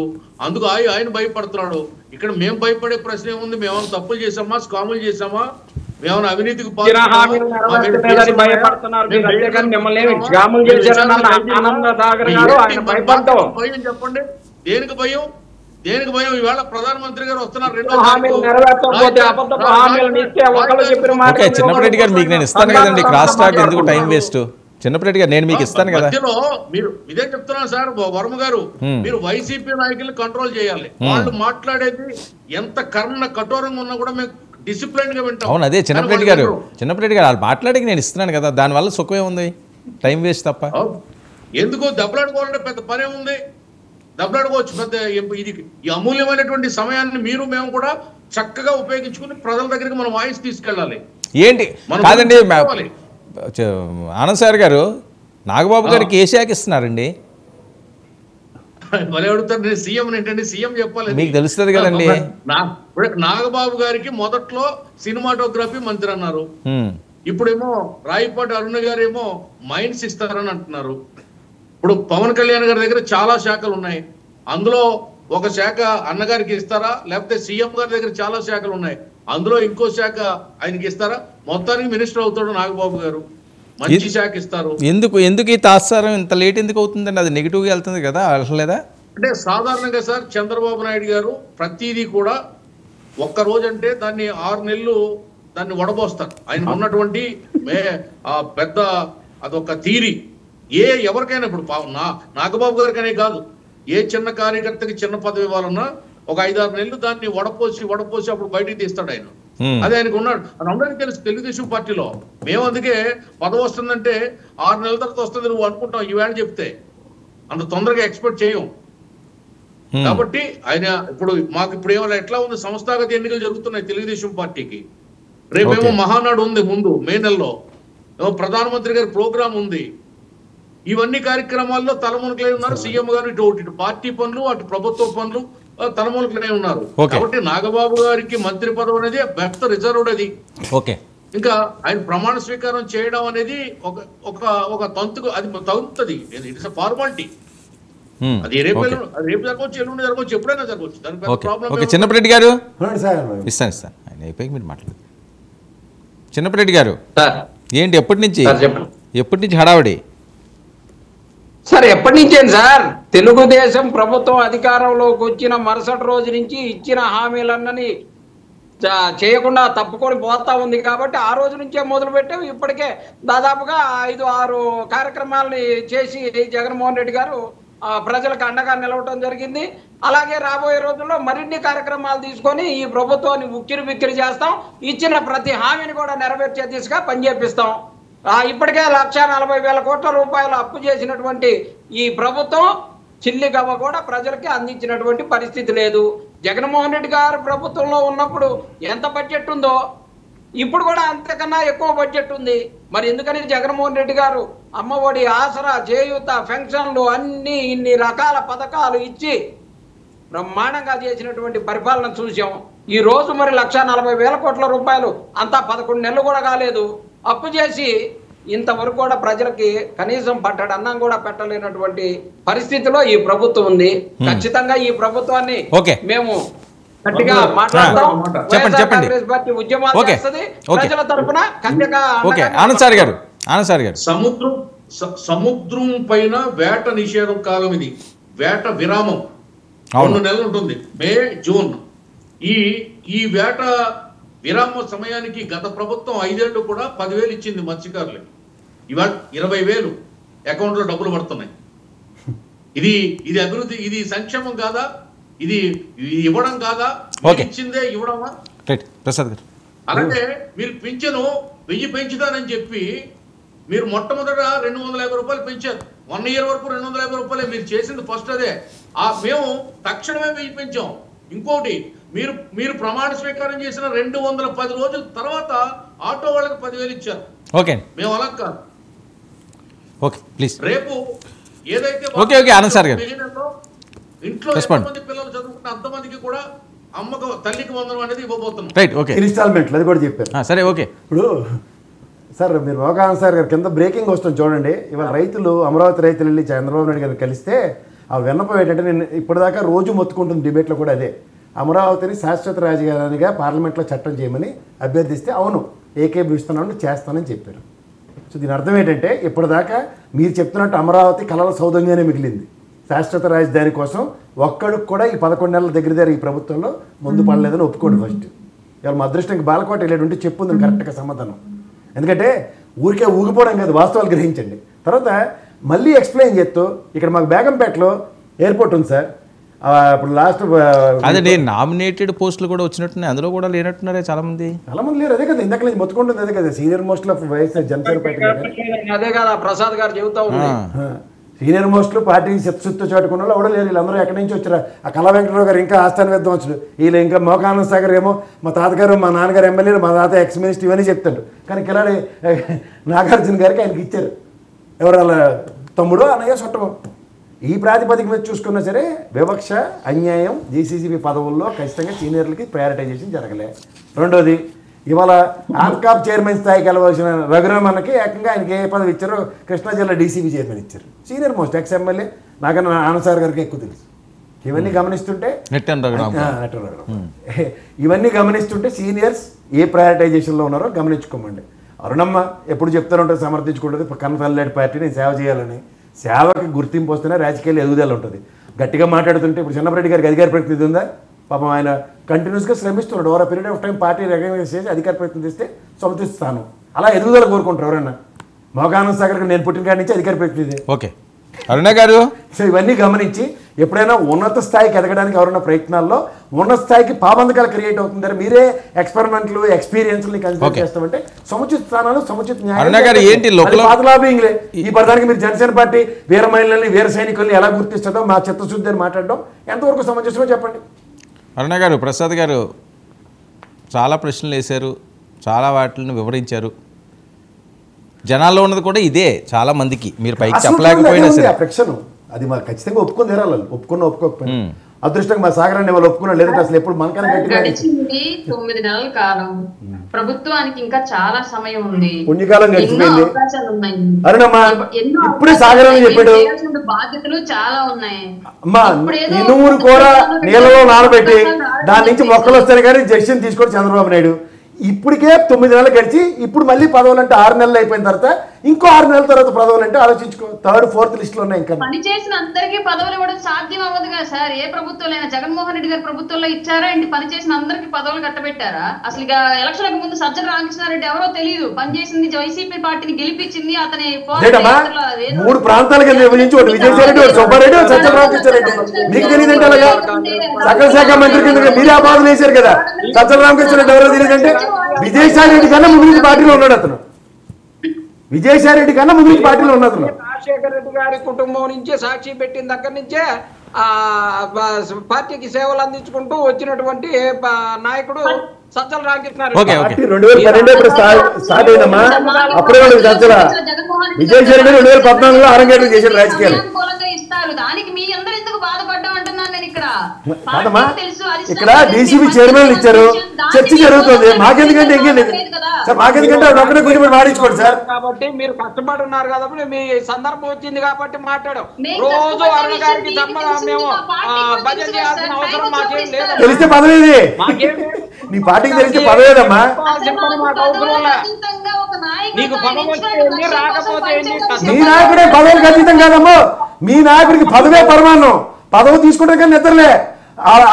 అందుకు ఆయన భయపడుతున్నాడు. ఇక్కడ మేము భయపడే ప్రశ్న ఏముంది? మేమేమైనా తప్పులు చేసామా, స్కాములు చేసామా, మేమన్నా అవినీతికి చెప్పండి. దేనికి భయం, దేనికి భయం? ఇవాళ ప్రధానమంత్రి గారు వస్తున్నారు. చిన్నపరెడ్డి గారు మీకు నేను ఇస్తాను కదండి, క్రాస్ టాక్ ఎందుకు, టైం వేస్ట్. చిన్నపరెడ్డి గారు నేను మీకు ఇస్తాను కదా. మీరు ఇదే చెప్తున్నాను సార్ వర్మ గారు, మీరు వైసీపీ నాయకులు కంట్రోల్ చేయాలి. వాళ్ళు మాట్లాడేది ఎంత కఠోరంగా ఉన్నా కూడా మేము డిసిప్లిన్ గా వింటాం. అవును, అదే చిన్నపరెడ్డి గారు వాళ్ళు మాట్లాడేకి నేను ఇస్తున్నాను కదా, దానివల్ల సుఖమే ఉంది. టైం వేస్ట్ తప్ప. ఎందుకు దెబ్బలాడుకోవాలంటే పెద్ద పనే ఉంది, దెబ్బలాడుకోవచ్చు. పెద్ద ఇది ఈ అమూల్యమైనటువంటి సమయాన్ని మీరు మేము కూడా చక్కగా ఉపయోగించుకుని ప్రజల దగ్గరికి మన వాయిస్ తీసుకెళ్ళాలి. ఏంటి కాదండి ఆనంద్ సార్ గారు, నాగబాబు గారికి ఏ శాఖ ఇస్తున్నారండి? మళ్ళీ అడుగుతారు, నేను సీఎం ఏంటండి, సీఎం చెప్పాలి, మీకు తెలుస్తుంది కదండి. నాగబాబు గారికి మొదట్లో సినిమాటోగ్రఫీ మంత్రి అన్నారు, ఇప్పుడేమో రాయపాటి అరుణ్ గారేమో మైన్స్ ఇస్తారని అంటున్నారు. ఇప్పుడు పవన్ కళ్యాణ్ గారి దగ్గర చాలా శాఖలు ఉన్నాయి, అందులో ఒక శాఖ అన్నగారికి ఇస్తారా, లేకపోతే సీఎం గారి దగ్గర చాలా శాఖలు ఉన్నాయి, అందులో ఇంకో శాఖ ఆయనకి ఇస్తారా? మొత్తానికి మినిస్టర్ అవుతాడు నాగబాబు గారు, మంచి శాఖ ఇస్తారు. ఎందుకు ఈ తాత్సారం ఇంత లేట్ ఎందుకు అవుతుందండి? అది నెగిటివ్గా వెళ్తుంది కదా, అసలేదా? అంటే సాధారణంగా సార్ చంద్రబాబు నాయుడు గారు ప్రతిదీ కూడా ఒక్క రోజు అంటే దాన్ని 6 నెలలు దాన్ని వడబోస్తారు. ఆయన ఉన్నటువంటి పెద్ద అదొక థీరీ. ఎవరికైనా ఇప్పుడు నాగబాబు గారికనే కాదు, ఏ చిన్న కార్యకర్తకి చిన్న పదవి ఇవ్వాలన్నా ఒక 5-6 నెలలు దాన్ని వడపోసి అప్పుడు బయటికి తీస్తాడు ఆయన. అదే ఆయనకు ఉన్నాడు, అది అందరికీ తెలుసు తెలుగుదేశం పార్టీలో. మేము అందుకే పదవి వస్తుందంటే 6 నెలల తర్వాత వస్తుంది నువ్వు అనుకుంటాం, ఈవేళ చెప్తే అంత తొందరగా ఎక్స్పెక్ట్ చేయం. కాబట్టి ఆయన మాకు ఇప్పుడు ఏమైనా ఎట్లా ఉంది, సంస్థాగత ఎన్నికలు జరుగుతున్నాయి తెలుగుదేశం పార్టీకి. రేపేమో మహానాడు ఉంది ముందు మే నెలలో, ప్రధానమంత్రి గారి ప్రోగ్రాం ఉంది. ఇవన్నీ కార్యక్రమాల్లో తలమునకలే ఉన్నారు సీఎం గారు. ఇటు పార్టీ పనులు, అటు ప్రభుత్వ పనులు తలమునకలే ఉన్నారు. కాబట్టి నాగబాబు గారికి మంత్రి పదవి అనేది బెస్ట్ రిజర్వ్డ్. అది ఇంకా ఆయన ప్రమాణ స్వీకారం చేయడం అనేది ఒక తంతుకు అది తగ్గుతుంది. It's a formality. అది రేపు జరగవచ్చు, ఎల్లుండి జరగవచ్చు, ఎప్పుడైనా జరగవచ్చు. దానికి ప్రాబ్లం. చిన్నప్పరెడ్డి గారు ఇస్తాను ఆయన అయిపోయి మీరు మాట్లాడు. చిన్నప్పరెడ్డి గారు ఏంటి ఎప్పటి నుంచి హడావుడి సార్? ఎప్పటి నుంచేంది సార్? తెలుగుదేశం ప్రభుత్వం అధికారంలోకి వచ్చిన మరుసటి రోజు నుంచి ఇచ్చిన హామీలన్నీ చేయకుండా తప్పుకొని పోతా ఉంది. కాబట్టి ఆ రోజు నుంచే మొదలు పెట్టాం. ఇప్పటికే దాదాపుగా 5-6 కార్యక్రమాలని చేసి జగన్మోహన్ రెడ్డి గారు ప్రజలకు అండగా నిలవటం జరిగింది. అలాగే రాబోయే రోజుల్లో మరిన్ని కార్యక్రమాలు తీసుకొని ఈ ప్రభుత్వాన్ని ఉక్కిరి బిక్కిరి చేస్తాం. ఇచ్చిన ప్రతి హామీని కూడా నెరవేర్చే దిశగా పనిచేపిస్తాం. ఇప్పటికే 1,40,000 కోట్ల రూపాయలు అప్పు చేసినటువంటి ఈ ప్రభుత్వం చిల్లి గవ్వ కూడా ప్రజలకి అందించినటువంటి పరిస్థితి లేదు. జగన్మోహన్ రెడ్డి గారు ప్రభుత్వంలో ఉన్నప్పుడు ఎంత బడ్జెట్ ఉందో ఇప్పుడు కూడా అంతకన్నా ఎక్కువ బడ్జెట్ ఉంది. మరి ఎందుకని జగన్మోహన్ రెడ్డి గారు అమ్మఒడి, ఆసరా, చేయూత, పెన్షన్లు అన్ని ఇన్ని రకాల పథకాలు ఇచ్చి బ్రహ్మాండంగా చేసినటువంటి పరిపాలన చూసాం. ఈ రోజు మరి 1,40,000 కోట్ల రూపాయలు అంతా 11 నెలలు కూడా కాలేదు అప్పు చేసి ఇంతవరకు కూడా ప్రజలకి కనీసం పట్టడి అన్నం కూడా పెట్టలేనటువంటి పరిస్థితిలో ఈ ప్రభుత్వం ఉంది. ఖచ్చితంగా ఈ ప్రభుత్వాన్ని మేము గట్టిగా మాట్లాడతాం. కాంగ్రెస్ పార్టీ ఉద్యమాలు చేస్తుంది ప్రజల తరఫున. సముద్రం పైన వేట నిషేధం కాలం ఇది, వేట విరామం 2 నెలలు ఉంటుంది, మే జూన్. ఈ వేట విరామ సమయానికి గత ప్రభుత్వం 5 ఏళ్ళు కూడా 10,000 ఇచ్చింది మత్స్యకారులకి. ఇవాళ 20,000 అకౌంట్లో డబ్బులు పడుతున్నాయి. ఇది అభివృద్ధి, ఇది సంక్షేమం కాదా? ఇది ఇవ్వడం కాదా? ఇచ్చిందే ఇవ్వడమా? అలాగే మీరు పింఛను 1000 పెంచుతానని చెప్పి మీరు మొట్టమొదట 250 రూపాయలు పెంచారు. 1 ఇయర్ వరకు 250 రూపాయలే మీరు చేసింది. ఫస్ట్ అదే. మేము తక్షణమే 1000 పెంచాం. ఇంకోటి, మీరు ప్రమాణ స్వీకారం చేసిన 210 రోజుల తర్వాత ఆటో వాళ్ళకి 10,000 ఇచ్చారు. మేము అలా కాదు. రేపు ఏదైతే ఇంట్లో ఎంతమంది పిల్లలు చదువుకుంటే అంతమందికి కూడా అమ్మకు తల్లికి వందనం అనేది ఇవ్వబోతున్నాం. అది కూడా చెప్పారు. ఇప్పుడు సార్ మీరు మోకాన్ సార్ గారు కింద బ్రేకింగ్ వస్తుంది చూడండి. ఇవాళ రైతులు, అమరావతి రైతులు వెళ్ళి చంద్రబాబు నాయుడు గారిని కలిస్తే ఆ విన్నపం ఏంటంటే, నేను ఇప్పటిదాకా రోజు మొత్తుకుంటుంది డిబేట్లో కూడా అదే, అమరావతిని శాశ్వత రాజధానిగా పార్లమెంట్లో చట్టం చేయమని అభ్యర్థిస్తే అవును ఏకీభవిస్తున్నాను చేస్తానని చెప్పారు. సో దీని అర్థం ఏంటంటే, ఇప్పటిదాకా మీరు చెప్తున్నట్టు అమరావతి కలల సౌధంగానే మిగిలింది. శాశ్వత రాజధాని కోసం ఒక్కడికి కూడా ఈ 11 నెలల దగ్గర ఈ ప్రభుత్వంలో ముందు పడలేదని ఒప్పుకోండి ఫస్ట్. ఇవాళ మా అదృష్టానికి బాలకోట వెళ్ళాడు ఉంటే చెప్పుంది కరెక్ట్గా సమాధానం. ఎందుకంటే ఊరికే ఊగిపోవడం కాదు, వాస్తవాలు గ్రహించండి. తర్వాత మళ్ళీ ఎక్స్ప్లెయిన్ చేస్తూ, ఇక్కడ మాకు బేగంపేటలో ఎయిర్పోర్ట్ ఉంది సార్, ఇప్పుడు లాస్ట్ అదే నామినేటెడ్ పోస్టులు కూడా వచ్చినట్టున్నాయి, అందులో కూడా లేనట్టున్నారే చాలా మంది. చాలా మంది లేరు. అదే కదా ఇందాక నుంచి మొత్తుకుంటుంది, అదే కదా senior most of YSR Janasena party. అదే కదా ప్రసాద్ గారు చెబుతా ఉంది. సీనియర్ మోస్ట్లు పార్టీ చిత్తశుద్ధి చాటుకున్న వాళ్ళు ఎవడో లేరు. వీళ్ళందరూ ఎక్కడి నుంచి వచ్చారు? ఆ కళా వెంకటరావు గారు ఇంకా ఆస్థాన విద్వాంసుడు, వీళ్ళు ఇంకా మోకానంద సాగర్ ఏమో మా తాతగారు మా నాన్నగారు ఎమ్మెల్యేలు, మా తాత ఎక్స్ మినిస్టర్ ఇవన్నీ చెప్తాడు. కానీ కిలాడి నాగార్జున గారికి ఆయనకి ఇచ్చారు. ఎవరు వాళ్ళ తమ్ముడు అన్నయ్య చుట్టము. ఈ ప్రాతిపదిక మీద చూసుకున్నా సరే వివక్ష అన్యాయం జీసీసీబీ పదవుల్లో ఖచ్చితంగా సీనియర్లకి ప్రయారిటైజేషన్ జరగలే. రెండోది ఇవాళ ఆర్కాప్ చైర్మన్ స్థాయికి వెళ్ళవలసిన రఘురామన్నకి ఏకంగా ఆయనకి ఏ పదవి ఇచ్చారో కృష్ణా జిల్లా డీసీబీ చైర్మన్ ఇచ్చారు. సీనియర్ మోస్ట్ ఎక్స్ ఎమ్మెల్యే నాకన్నా ఆనందసాగర్ గారికి ఎక్కువ తెలుసు. ఇవన్నీ గమనిస్తుంటే ఇవన్నీ గమనిస్తుంటే సీనియర్స్ ఏ ప్రయారిటైజేషన్లో ఉన్నారో గమనించుకోమండి. అరుణమ్మ ఎప్పుడు చెప్తూనే ఉంటుంది, సమర్థించుకుంటుంది, కన్ఫర్లేట్ పార్టీ నేను సేవ చేయాలని. సేవకి గుర్తింపు వస్తేనే రాజకీయాలు ఎదుగుదల ఉంటుంది. గట్టిగా మాట్లాడుతుంటే ఇప్పుడు చిన్నపరెడ్డి గారికి అధికార ప్రతినిధి ఉందా? పాపం ఆయన కంటిన్యూస్గా శ్రమిస్తున్నాడు. Over period of time party recognise చేసి అధికార ప్రతినిధి ఇస్తే సమర్థిస్తాను. అలా ఎదుగుదల కోరుకుంటారు ఎవరన్నా? మోకానంద సాగర్కి నేను పుట్టిన కాడి నుంచి అధికార ప్రతినిధి. ఓకే అరుణ గారు, సో ఇవన్నీ గమనించి ఎప్పుడైనా ఉన్నత స్థాయికి ఎదగడానికి ఎవరైనా ప్రయత్నాల్లో ఉన్నత స్థాయికి పాబంధకాలు క్రియేట్ అవుతుందని మీరే ఎక్స్పెరిమెంట్లు ఎక్స్పీరియన్స్ని కన్సిడర్ చేస్తామంటే సముచిత స్థానాలు సముచిత న్యాయం. ఈ పదానికి మీరు జనసేన పార్టీ వీర మహిళల్ని వీర సైనికుల్ని ఎలా గుర్తిస్తుందో మా చిత్తశుద్ధి అని మాట్లాడడం ఎంతవరకు సమంజసమో చెప్పండి. అరుణ గారు, ప్రసాద్ గారు చాలా ప్రశ్నలు వేశారు, చాలా వాటిని వివరించారు. జనాల్లో ఉన్నది కూడా ఇదే చాలా మందికి, మీరు పైకి చెప్పలేకపోయినా సరే ప్రశ్న అది మాకు ఖచ్చితంగా ఒప్పుకొని తీరాలి. ఒప్పుకోకపోయినా అదృష్టంగా మా సాగరాన్ని వాళ్ళు ఒప్పుకున్నా లేదంటే అసలు ఎప్పుడు మనకన్నా గడిచింది 9 నెలల కాలం. ప్రభుత్వానికి ఇంకా చాలా సమయం ఉంది, పుణ్యకాలం గడిచిపోయింది. అరుణమ్మా ఇప్పుడే సాగరాన్ని చెప్పాడు, బాధ్యతలు చాలా ఉన్నాయి. అమ్మా ఇనుమురు కూర నీళ్ళలో నానబెట్టి దాని నుంచి మొక్కలు వస్తాయి కానీ జస్టిన్ తీసుకోండి చంద్రబాబు నాయుడు. ఇప్పటికే 9 నెలలు గడిచి ఇప్పుడు మళ్ళీ పదవులు అంటే 6 నెలలు అయిపోయిన తర్వాత ఇంకో 6 నెలల తర్వాత పదవులు అంటే ఆలోచించుకో. 3rd 4th లిస్టులో ఉన్నాయి. ఇంకా పని చేసిన అందరికీ పదవులు ఇవ్వడం సాధ్యం అవ్వదు కదా సార్. ఏ ప్రభుత్వంలో జగన్మోహన్ రెడ్డి గారి ప్రభుత్వంలో ఇచ్చారా ఏంటి? పని చేసిన అందరికి పదవులు కట్టబెట్టారా? అసలు ఇక ఎలక్షన్లకు ముందు సజ్జల రామకృష్ణారెడ్డి ఎవరో తెలియదు, పనిచేసింది వైసీపీ పార్టీని గెలిపించింది అతని 3 ప్రాంతాల కింద విభజించి ఒకటి విజయసాయిరెడ్డి, ఒకటి సుబ్బారెడ్డి, ఒకటి సజ్జల రామకృష్ణారెడ్డి. మీకు తెలియదంటే అలాగా సకల శాఖ మంత్రి కింద మీరే ఆ బాధలు వేశారు కదా. సజ్జల రామకృష్ణారెడ్డి ఎవరో తెలియదంటే విజయసాయిరెడ్డి కన్నా ముందు నుంచి పార్టీలో ఉన్నాడు అతను. విజయసాయిరెడ్డి కన్నా ముందు నుంచి పార్టీలో ఉన్నాడు అతను. రాజశేఖర రెడ్డి గారి కుటుంబం నుంచే సాక్షి పెట్టిన దగ్గర నుంచే పార్టీకి సేవలు అందించుకుంటూ వచ్చినటువంటి నాయకుడు సజ్జల రామకృష్ణారెడ్డి. 2012 స్టార్ట్ అయిందమ్మా. అప్పుడే సజ్జల విజయసాయిరెడ్డి 2014లో అరంగేట్రం చేశాడు రాజకీయాలు. దానికి మీ అందరూ ఎందుకు బాధపడ్డాం అంటున్నాను నేను. ఇక్కడ డీసీబీ చైర్మన్ ఇచ్చారు, చర్చ జరుగుతుంది. మాకెందుకంటే ఇంకేంటి సార్, మాకెందుకంటే ఒక్కడే కూర్చోబెట్టి మాడించుకోండి సార్. కాబట్టి మీరు కష్టపడి ఉన్నారు కాబట్టి మీ సందర్భం వచ్చింది కాబట్టి మాట్లాడాం. రోజు అరుణ గారికి మేము భజన చేయాల్సిన అవసరం మాకేం లేదు. తెలిస్తే పదవేది నీ పార్టీకి తెలిస్తే పదవేదమ్మా. నీకు రాకపోతే మీ నాయకుడే పదవులకు అతీతం కాదమ్మా. మీ నాయకుడికి పదవే పరమాన్నం. పదవి తీసుకుంటే కానీ నిద్రలే.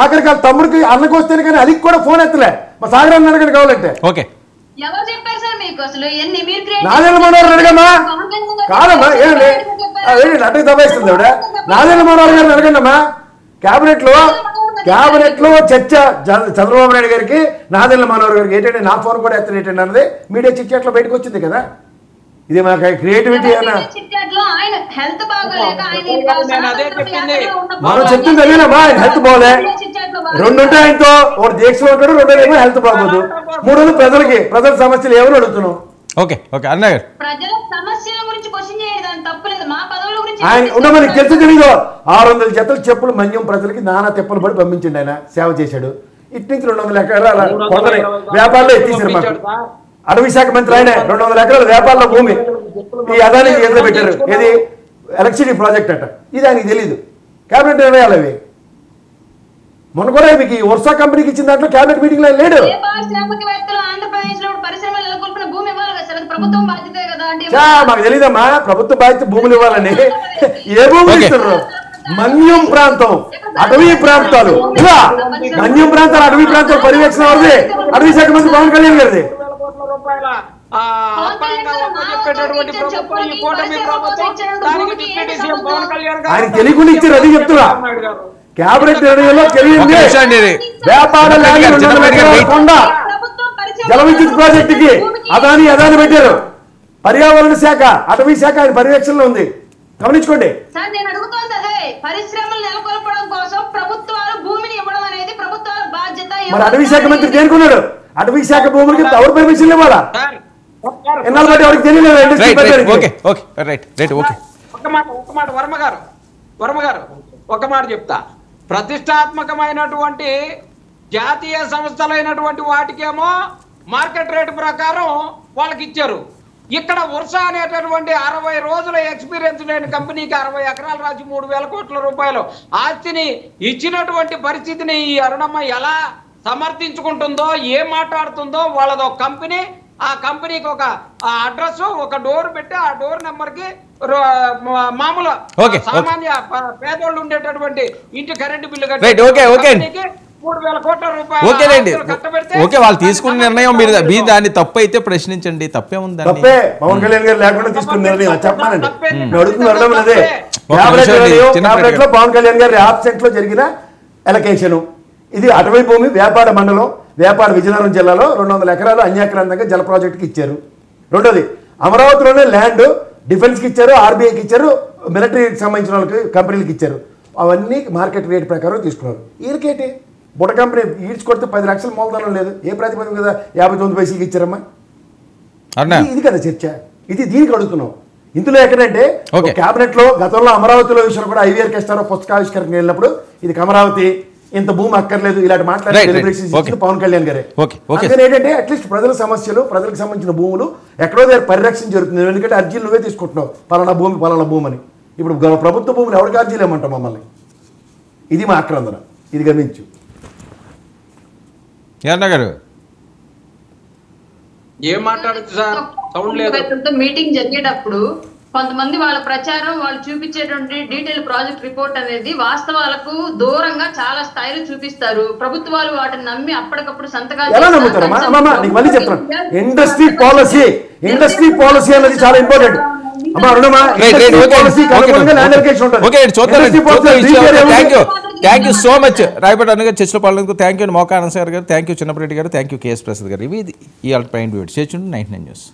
ఆఖరికి తమ్ముడికి అన్నకు వస్తేనే కానీ అలికి కూడా ఫోన్ ఎత్తలే. మా సాగరాన్ని అడగని కావాలంటే ఓకే నాదేళ్ళ మనోహర్ అడగమ్మా. కాదమ్మా ఏంటి అట్టకి దబాయిస్తుంది ఆవిడ. నాదేళ్ళ మనోహర్ గారిని అడగండి అమ్మా. క్యాబినెట్ లో చర్చ చంద్రబాబు నాయుడు గారికి నాదెళ్ల మనోహర్ గారికి ఏంటంటే నా ఫోన్ కూడా ఎత్తడం ఏంటంటే అన్నది మీడియా చిట్ చాట్లో బయటకు వచ్చింది కదా. ఇది మాకు క్రియేటివిటీ అన్న మనం చెప్తుంది అదేనమ్మా. ఆయన హెల్త్ బాగోలే. 2 ఉంటాయి ఆయనతో, ఒకటి దీక్షలో ఉంటాడు, 2 ఏమో హెల్త్ బాగోదు, 3 ప్రజలకి ప్రజల సమస్యలు ఏమో అడుగుతున్నాం. ఆయన ఉండమని తెలిసి తెలీదు. 600 జతల చెప్పులు మన్యం ప్రజలకి నానా తెప్పలు పడి పంపించండి. ఆయన సేవ చేశాడు. ఇటు నుంచి 200 ఎకరాల కొందరి వ్యాపారంలో ఎత్తేసారు. మాకు అటవీ శాఖ మంత్రి ఆయన 200 ఎకరాల వ్యాపారంలో భూమి ఈ అదానికి ఎదురు పెట్టారు. ఏది ఎలక్ట్రిసిటీ ప్రాజెక్ట్ అట. ఇది ఆయనకి తెలీదు. క్యాబినెట్ నిర్ణయాలు అవి. మొన్న కూడా మీకు ఈ వర్షా కంపెనీకి ఇచ్చిన దాంట్లో క్యాబినెట్ మీటింగ్ లో లేడు. మాకు తెలీదమ్మా ప్రభుత్వ బాధ్యత భూములు ఇవ్వాలని. ఏ భూములు ఇస్తున్నారు? మన్యం ప్రాంతం, అటవీ ప్రాంతాలు. ఇలా మన్యం ప్రాంతాలు, అటవీ ప్రాంతాలు పర్యవేక్షణ ఎవరిది? అటవీ శాఖ మంత్రి పవన్ కళ్యాణ్ గారిది. ఆయన తెలియకుండా ఇచ్చారు. అది చెప్తున్నా. క్యాబినెట్ నిర్ణయంలో తెలియంది వ్యాపార కొండ జల విద్యుత్ ప్రాజెక్టుకి అదాని పెట్టారు. పర్యావరణ శాఖ, అటవీ శాఖ ఆయన పర్యవేక్షణలో ఉంది, గమనించుకోండి. సార్ నేను అడుగుతోంది అదే, పరిశ్రమలు నెలకొల్పడం కోసం ప్రభుత్వాలు భూమిని ఇవ్వడం అనేది ప్రభుత్వాల బాధ్యత. మరి అటవీ శాఖ మంత్రి దేనికున్నాడు? అటవీ శాఖ భూములకి ఎవరు పర్మిషన్ ఇవ్వాలా? ఎన్నాళ్ళు బట్టి ఎవరికి తెలియలేదు. వర్మ గారు ఒక మాట చెప్తా. ప్రతిష్టాత్మకమైనటువంటి జాతీయ సంస్థలైనటువంటి వాటికేమో మార్కెట్ రేటు ప్రకారం వాళ్ళకి ఇచ్చారు. ఇక్కడ వర్ష అనేటటువంటి 60 రోజుల ఎక్స్పీరియన్స్ లేని కంపెనీకి 60 ఎకరాలు రాసి 3,000 కోట్ల రూపాయలు ఆస్తిని ఇచ్చినటువంటి పరిస్థితిని ఈ అరుణమ్మ ఎలా సమర్థించుకుంటుందో, ఏం మాట్లాడుతుందో. వాళ్ళదో కంపెనీ, ఆ కంపెనీకి ఒక అడ్రస్, ఒక డోర్ పెట్టి ఆ డోర్ నెంబర్ కి మామూలు సామాన్య పేదోళ్ళు ఉండేటటువంటి ఇంటి కరెంటు బిల్లు కట్టి 3,000 కోట్ల రూపాయలు. ఓకే, వాళ్ళు తీసుకున్న నిర్ణయం మీరు దాన్ని తప్పు అయితే ప్రశ్నించండి, తప్పే ఉంది. తప్పే పవన్ కళ్యాణ్ గారు లేకుండా తీసుకున్న నిర్ణయం చెప్పానండి. పవన్ కళ్యాణ్ గారి ఆబ్సెంట్ లో జరిగిన ఎలకేషన్ ఇది. అటవీ భూమి వ్యాపార మండలం, వ్యాపార విజయనగరం జిల్లాలో 200 ఎకరాలు అన్యాక్రాంతంగా జల ప్రాజెక్టుకి ఇచ్చారు. రెండోది అమరావతిలోనే ల్యాండ్ డిఫెన్స్కి ఇచ్చారు, ఆర్బీఐకి ఇచ్చారు, మిలిటరీకి సంబంధించిన వాళ్ళకి కంపెనీలకు ఇచ్చారు. అవన్నీ మార్కెట్ రేట్ ప్రకారం తీసుకున్నారు. వీళ్ళకేంటి బుట్ట కంపెనీ ఈడ్చుకొడితే 10 లక్షల మూలధనం లేదు, ఏ ప్రతిపదిక కదా 59 పైసలకి ఇచ్చారమ్మా? ఇది కదా చర్చ. ఇది దీనికి అడుగుతున్నాం. ఇందులో ఎక్కడంటే క్యాబినెట్ లో గతంలో అమరావతిలో విషయంలో కూడా ఐవీఆర్ కెస్టారో పుస్తకావిష్కరణకు వెళ్ళినప్పుడు ఇది అమరావతి, ఇంత భూమి అక్కర్లేదు, ఇలాంటి మాట్లాడే పవన్ కళ్యాణ్ గారే. అందుకని ఏంటంటే అట్లీస్ట్ ప్రజల సమస్యలు, ప్రజలకు సంబంధించిన భూములు ఎక్కడో దగ్గర పరిరక్షణ జరుగుతుంది. ఎందుకంటే అర్జీలు నువ్వే తీసుకుంటున్నావు, పలానా భూమి అని. ఇప్పుడు ప్రభుత్వ భూములు ఎవరికి అర్జీలు ఏమంటావు మమ్మల్ని? ఇది మా ఆక్రందన, ఇది గమనించు. ఏం మాట్లాడచ్చు సార్? సౌండ్ లేదు. మీటింగ్ జరిగేటప్పుడు కొంతమంది వాళ్ళ ప్రచారం, వాళ్ళు చూపించేటువంటి డీటెయిల్ ప్రాజెక్ట్ రిపోర్ట్ అనేది వాస్తవాలకు దూరంగా చాలా స్థాయిలో చూపిస్తారు. ప్రభుత్వాలు వాటిని నమ్మి అప్పటికప్పుడు సంతకాలు. ఇండస్ట్రీ పాలసీ అనేది చాలా important. Thank you so much Rayapeta అన్న గారు, చర్చలో పాల్గొనేందుకు thank you. Moka Anand sir garu thank you, Chinnapareddy garu thank you, KS Prasad garu. ఇవి ఈ ప్రైమ్ డిబేట్ చేర్చుండి 99 News.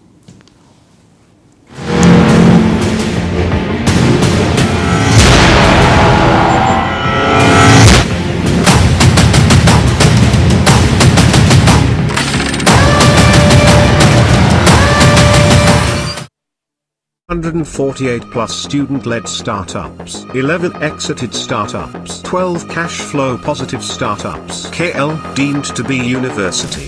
+148 student-led startups, 11 exited startups, 12 cash flow positive startups. KL deemed to be university.